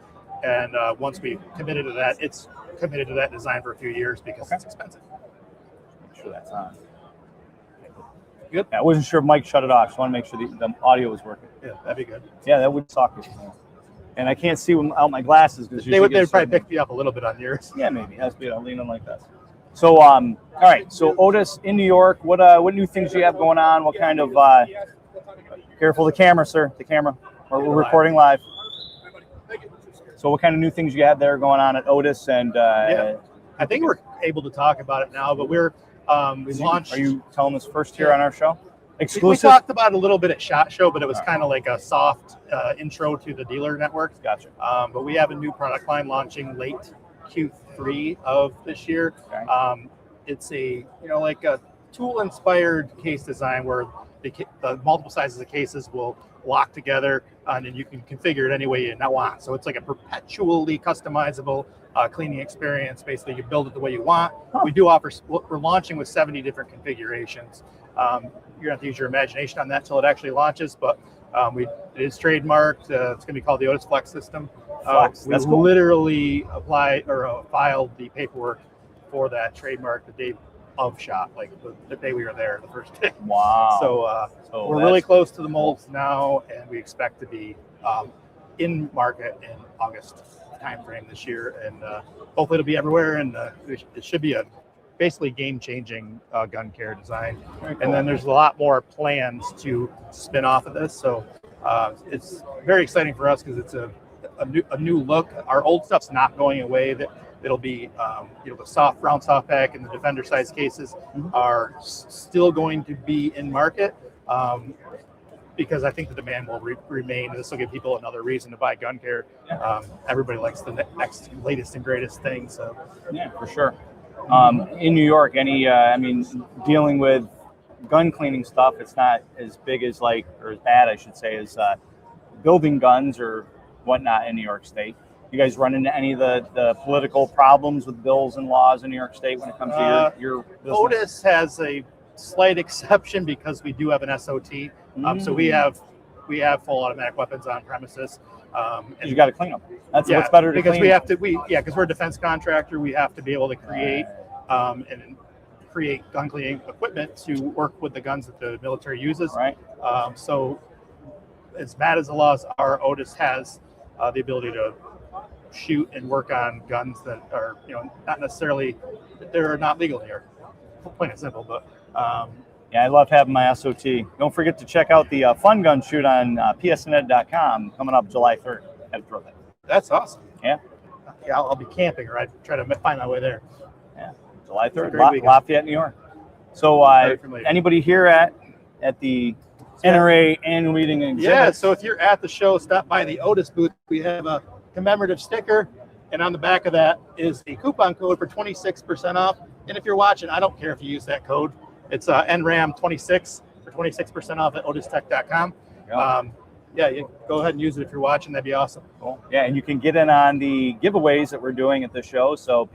And once we committed to that, it's committed to that design for a few years because it's expensive. Make sure that's on. Good. Yeah, I wasn't sure if Mike shut it off. Just want to make sure the audio was working. Yeah, that'd be good. Yeah, that would suck. And I can't see without my glasses because They would probably pick me up a little bit on yours. Yeah, maybe. Has to be leaning like this. So, all right. So, Otis in New York. What new things do you have going on? What kind of? Careful, the camera, sir. The camera. We're recording live. So, what kind of new things you have there going on at Otis? And I think we're able to talk about it now. But we launched. Are you telling us first here on our show? Exclusive. We talked about it a little bit at SHOT Show, but it was kind of like a soft intro to the dealer network. Gotcha. But we have a new product line launching late Q3 of this year. Okay. It's a like a tool-inspired case design where the multiple sizes of cases will lock together, and then you can configure it any way you want. So it's like a perpetually customizable cleaning experience. Basically, you build it the way you want. We do offer. We're launching with 70 different configurations. You're going to have to use your imagination on that until it actually launches, but it is trademarked. It's going to be called the Otis Flex System. Flex. We That's cool. literally applied or filed the paperwork for that trademark the day of SHOT, like the day we were there, the first day. Wow. So we're really close to the molds now, and we expect to be in market in August timeframe this year, and hopefully it'll be everywhere, and it should be a basically game-changing gun care design. Very cool. And then there's a lot more plans to spin off of this. So it's very exciting for us because it's a new look. Our old stuff's not going away. It'll be the soft round soft pack and the defender size cases are still going to be in market because I think the demand will remain. This will give people another reason to buy gun care. Everybody likes the next latest and greatest thing. So yeah, for sure. In New York, dealing with gun cleaning stuff, it's not as big as or as bad, I should say, as building guns or whatnot in New York State. You guys run into any of the political problems with bills and laws in New York State when it comes to your business? Otis has a slight exception because we do have an SOT. So we have full automatic weapons on premises. And you got to clean them. That's what's better to because clean. because we're a defense contractor, we have to be able to create and create gun cleaning equipment to work with the guns that the military uses. Right. So as bad as the laws are, Otis has the ability to shoot and work on guns that are not necessarily they're not legal here. Plain and simple, but. Yeah, I love having my SOT. Don't forget to check out the Fun Gun Shoot on psnet.com coming up July 3rd. Had to throw that. That's awesome. Yeah. Yeah, I'll be camping, or I try to find my way there. Yeah, July 3rd, great weekend. Lafayette, New York. So Very familiar. anybody here at the NRA Annual Meeting and Yeah, so if you're at the show, stop by the Otis booth. We have a commemorative sticker And on the back of that is a coupon code for 26% off. And if you're watching, I don't care if you use that code. It's NRAM26 for 26% off at otistech.com. Yeah, you go ahead and use it if you're watching. That'd be awesome. Cool. Yeah, and you can get in on the giveaways that we're doing at the show. So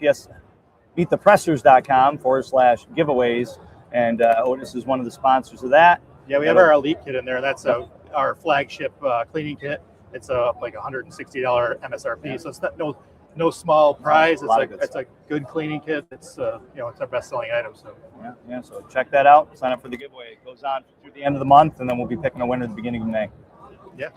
meetthepressers.com/giveaways. And Otis is one of the sponsors of that. Yeah, we have our Elite kit in there. That's our flagship cleaning kit. It's like $160 MSRP. So it's not no small prize. It's a good cleaning kit. It's it's our best selling item. So yeah. So check that out. Sign up for the giveaway. It goes on through the end of the month, and then we'll be picking a winner at the beginning of May. Yeah.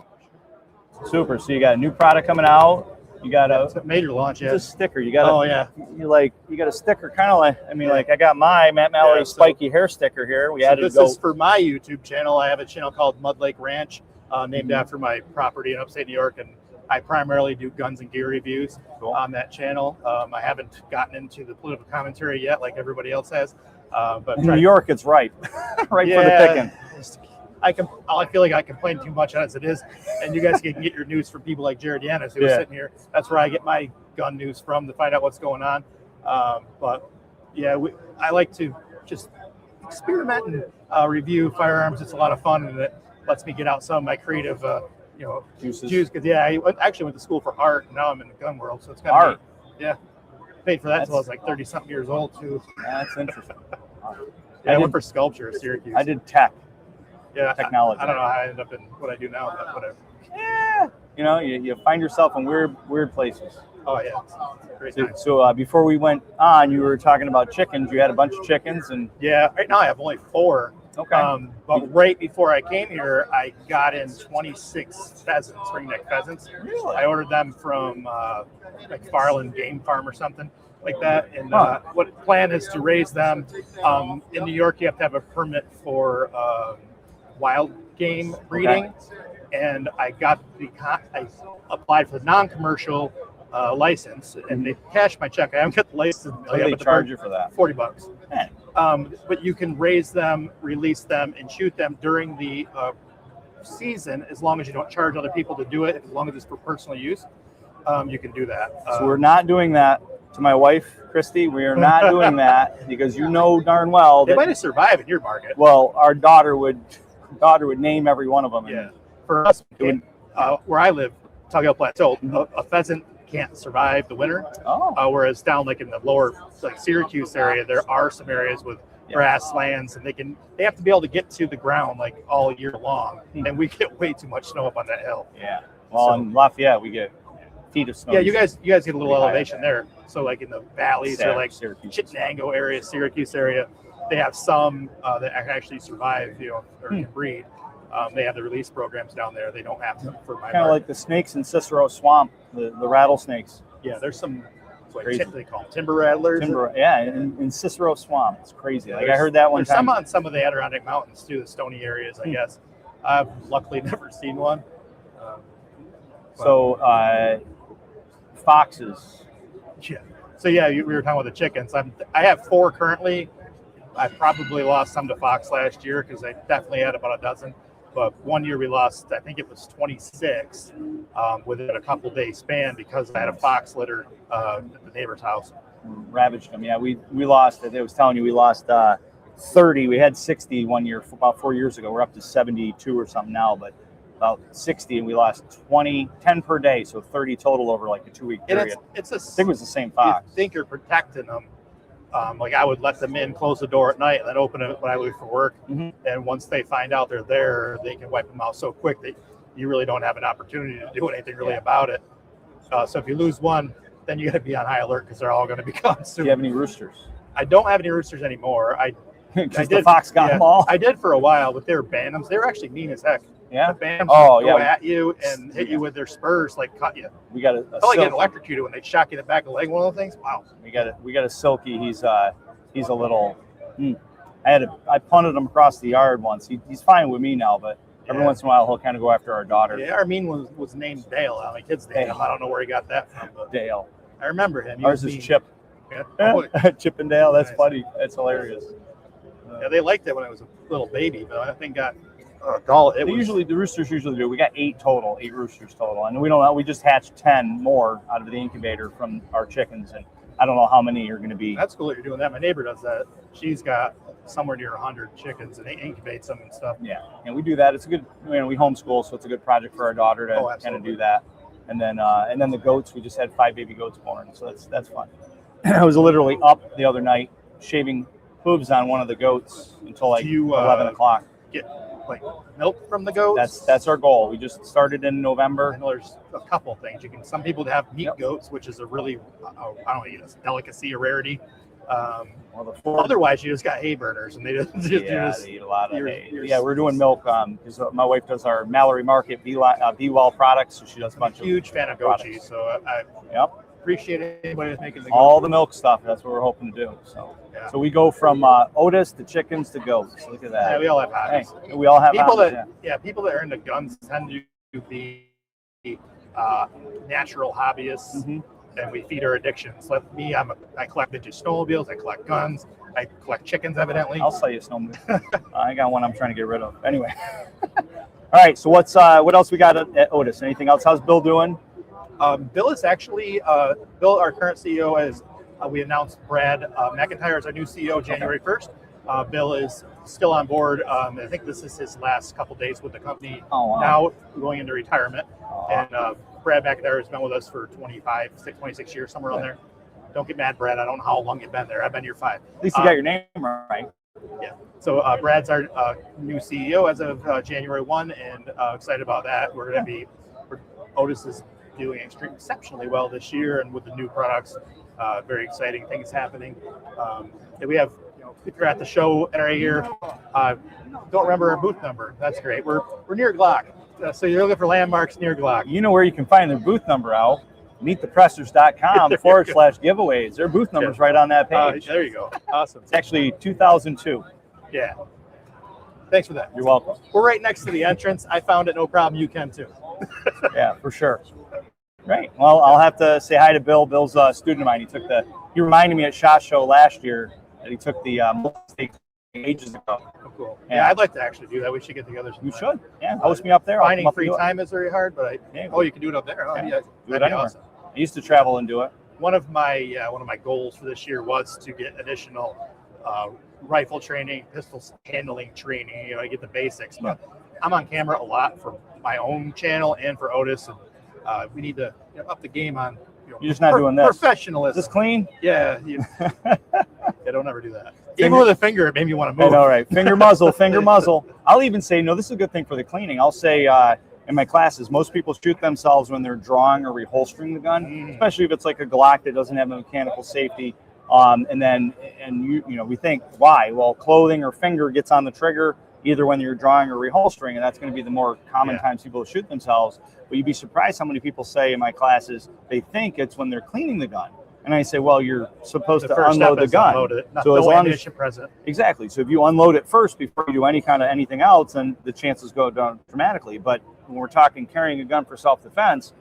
Super. So you got a new product coming out. You got a major launch. Yeah. It's a sticker. You got. Oh yeah. You got a sticker, kind of like. I mean, like I got my Matt Mallory spiky hair sticker here. This is for my YouTube channel. I have a channel called Mud Lake Ranch, named after my property in upstate New York, and I primarily do guns and gear reviews on that channel. I haven't gotten into the political commentary yet, like everybody else has. But in New York, it's ripe, for the picking. I feel like I complain too much as it is, and you guys can get your news from people like Jared Yanis, who is sitting here. That's where I get my gun news from to find out what's going on. But yeah, I like to just experiment and review firearms. It's a lot of fun, and it lets me get out some of my creative, juice. Because I actually went to school for art, and now I'm in the gun world, so it's kind of art. Yeah, paid for that until I was like 30-something years old too. That's interesting. I went for sculpture at Syracuse. I did tech. Yeah, technology. I don't know how I ended up in what I do now, but whatever. Yeah, you find yourself in weird places. Oh yeah, great time. So before we went on, you were talking about chickens. You had a bunch of chickens, and right now I have only 4. Okay. But right before I came here, I got in 26 pheasants, ringneck pheasants. Really? I ordered them from like Farland Game Farm or something like that. And what the plan is to raise them. In New York, you have to have a permit for wild game breeding, and I applied for the non-commercial license, and they cashed my check. I haven't got the license. What do they charge you for that? $40. Man. But you can raise them, release them, and shoot them during the season, as long as you don't charge other people to do it. As long as it's for personal use, you can do that. So we're not doing that. To my wife, Christy, we are not doing that because you know darn well they might have survived in your market. Well, our daughter would name every one of them. Yeah. For us, where I live, Tughill Plateau, a pheasant can't survive the winter. Whereas down like in the lower Syracuse area, there are some areas with grasslands, and they have to be able to get to the ground like all year long. And we get way too much snow up on that hill. Yeah. Well, in Lafayette, we get feet of snow. Yeah, you guys get a little elevation there. So like in the valleys or like Chittenango area, Syracuse area, they have some that actually survive, or can breed. They have the release programs down there. They don't have them for my kind of like the snakes in Cicero Swamp, the rattlesnakes. Yeah, there's some they call them timber rattlers. In Cicero Swamp, it's crazy. Like I heard that one time. Some on some of the Adirondack Mountains too, the stony areas, I guess. I've luckily never seen one. Foxes. Yeah. So we were talking about the chickens. I have 4 currently. I probably lost some to fox last year because I definitely had about a dozen. But one year we lost, I think it was 26 within a couple days span because I had a fox litter at the neighbor's house. Ravaged them. Yeah, we lost. I was telling you, we lost 30. We had 60 one year, about 4 years ago. We're up to 72 or something now, but about 60, and we lost 10 per day, so 30 total over like a 2-week period. I think it was the same fox. You think you're protecting them. Like I would let them in, close the door at night, and then open it when I leave for work. And once they find out they're there, they can wipe them out so quick that you really don't have an opportunity to do anything really about it. So if you lose one, then you got to be on high alert because they're all going to be gone soon. Do you have any roosters? I don't have any roosters anymore. I did. The fox got them all. I did for a while, but they were bantams. They were actually mean as heck. Yeah. The bantams go at you and hit you with their spurs, like cut you. We got I get electrocuted when they shock you in the back of the leg. One of the things. Wow. We got a Silky. He's a little. I punted him across the yard once. He's fine with me now, but every once in a while he'll kind of go after our daughter. Yeah, our mean was named Dale. My kid's Dale. I don't know where he got that from. But Dale. I remember him. Ours is Chip. Yeah. Chip and Dale. That's funny. That's hilarious. Yeah, they liked it when I was a little baby, but that thing got The roosters usually do. We got 8 roosters total, and we don't know. We just hatched 10 more out of the incubator from our chickens, and I don't know how many are going to be. That's cool that you're doing that. My neighbor does that. She's got somewhere near 100 chickens and incubates them and stuff. Yeah, and we do that. It's a good. We homeschool, so it's a good project for our daughter to kind of do that. And then the goats. We just had 5 baby goats born, so that's fun. I was literally up the other night shaving hooves on one of the goats until like 11 o'clock. Get like milk from the goats? That's our goal. We just started in November. I know there's a couple things. Some people have meat goats, which is a really it's a delicacy, a rarity. Otherwise, you just got hay burners, and they just they eat a lot of hay. Yeah, we're doing milk because my wife does our Mallory Market Be Well products, so she does a bunch of huge fan of goat cheese. So I appreciate anybody that's making the milk stuff. That's what we're hoping to do. So we go from Otis to chickens to goats. Look at that. Yeah, we all have hobbies. Hey, we all have people hobbies, people that are into guns tend to be natural hobbyists. Mm-hmm. And we feed our addictions. Like me, I collect vintage snowmobiles, I collect guns, I collect chickens, evidently. I'll sell you a snowmobile. I got one I'm trying to get rid of. Anyway. All right, so what else we got at Otis? Anything else? How's Bill doing? Bill is actually, Bill, our current CEO, is, we announced Brad McIntyre as our new CEO January 1st. Bill is still on board. I think this is his last couple days with the company. Oh, wow. Now going into retirement. And Brad McIntyre has been with us for 26 years, somewhere on there. Don't get mad, Brad. I don't know how long you've been there. I've been here 5. At least you got your name right. Yeah. So Brad's our new CEO as of January 1, and excited about that. We're going to be, Otis is doing exceptionally well this year, and with the new products, very exciting things happening. And we have, if you're at the show, NRA here, don't remember our booth number. That's great. We're near Glock. So you're looking for landmarks near Glock. You know where you can find their booth number out. meetthepressers.com/giveaways. Their booth number's right on that page. There you go. Awesome. It's actually 2002. Yeah. Thanks for that. You're welcome. We're right next to the entrance. I found it, no problem. You can too. Yeah, for sure. Right. Well, I'll have to say hi to Bill. Bill's a student of mine. He reminded me at SHOT Show last year that he took the stakes ages ago. Oh, cool. Yeah, I'd like to actually do that. We should get together sometime. You should. Yeah, host me up there. Finding free time is very hard, but you can do it up there. Oh, yeah. Do it anywhere. Awesome. I used to travel and do it. One of my goals for this year was to get additional rifle training, pistol handling training. I get the basics, but I'm on camera a lot for my own channel and for Otis, and we need to up the game on. You're just not doing this. Professionalism. Is this clean? Yeah. Don't ever do that. Even with a finger, it made me want to move. All right. Finger muzzle, finger muzzle. I'll even say, no, this is a good thing for the cleaning. I'll say in my classes, most people shoot themselves when they're drawing or reholstering the gun, especially if it's like a Glock that doesn't have a mechanical safety. We think, why? Well, clothing or finger gets on the trigger either when you're drawing or reholstering, and that's going to be the more common times people shoot themselves. But you'd be surprised how many people say in my classes they think it's when they're cleaning the gun. And I say, well, you're supposed to unload the gun. So as long as present. Exactly. So if you unload it first before you do any kind of anything else, then the chances go down dramatically. But when we're talking carrying a gun for self-defense,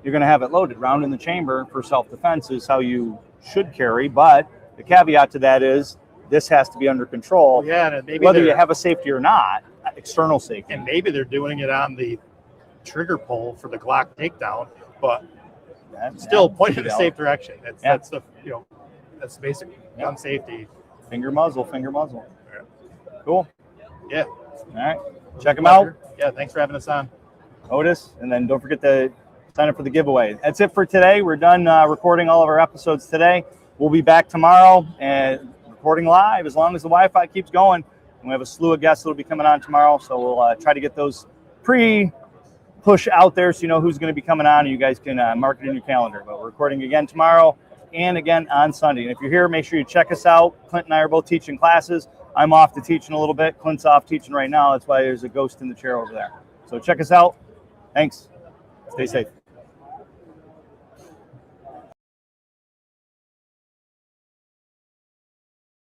you're going to have it loaded. Round in the chamber for self-defense is how you should carry. But the caveat to that is this has to be under control. And maybe whether you have a safety or not, external safety. And maybe they're doing it on the trigger pull for the Glock takedown, but still pointing in the safe direction. That's the that's basic gun safety. Finger muzzle, finger muzzle. Cool. Yeah. All right. Check them out. Yeah. Thanks for having us on, Otis. And then don't forget to sign up for the giveaway. That's it for today. We're done recording all of our episodes today. We'll be back tomorrow and recording live as long as the Wi-Fi keeps going. And we have a slew of guests that will be coming on tomorrow. So we'll try to get those push out there so you know who's going to be coming on, and you guys can mark it in your calendar. But we're recording again tomorrow and again on Sunday. And if you're here, make sure you check us out. Clint and I are both teaching classes. I'm off to teaching a little bit. Clint's off teaching right now. That's why there's a ghost in the chair over there. So check us out. Thanks. Stay safe.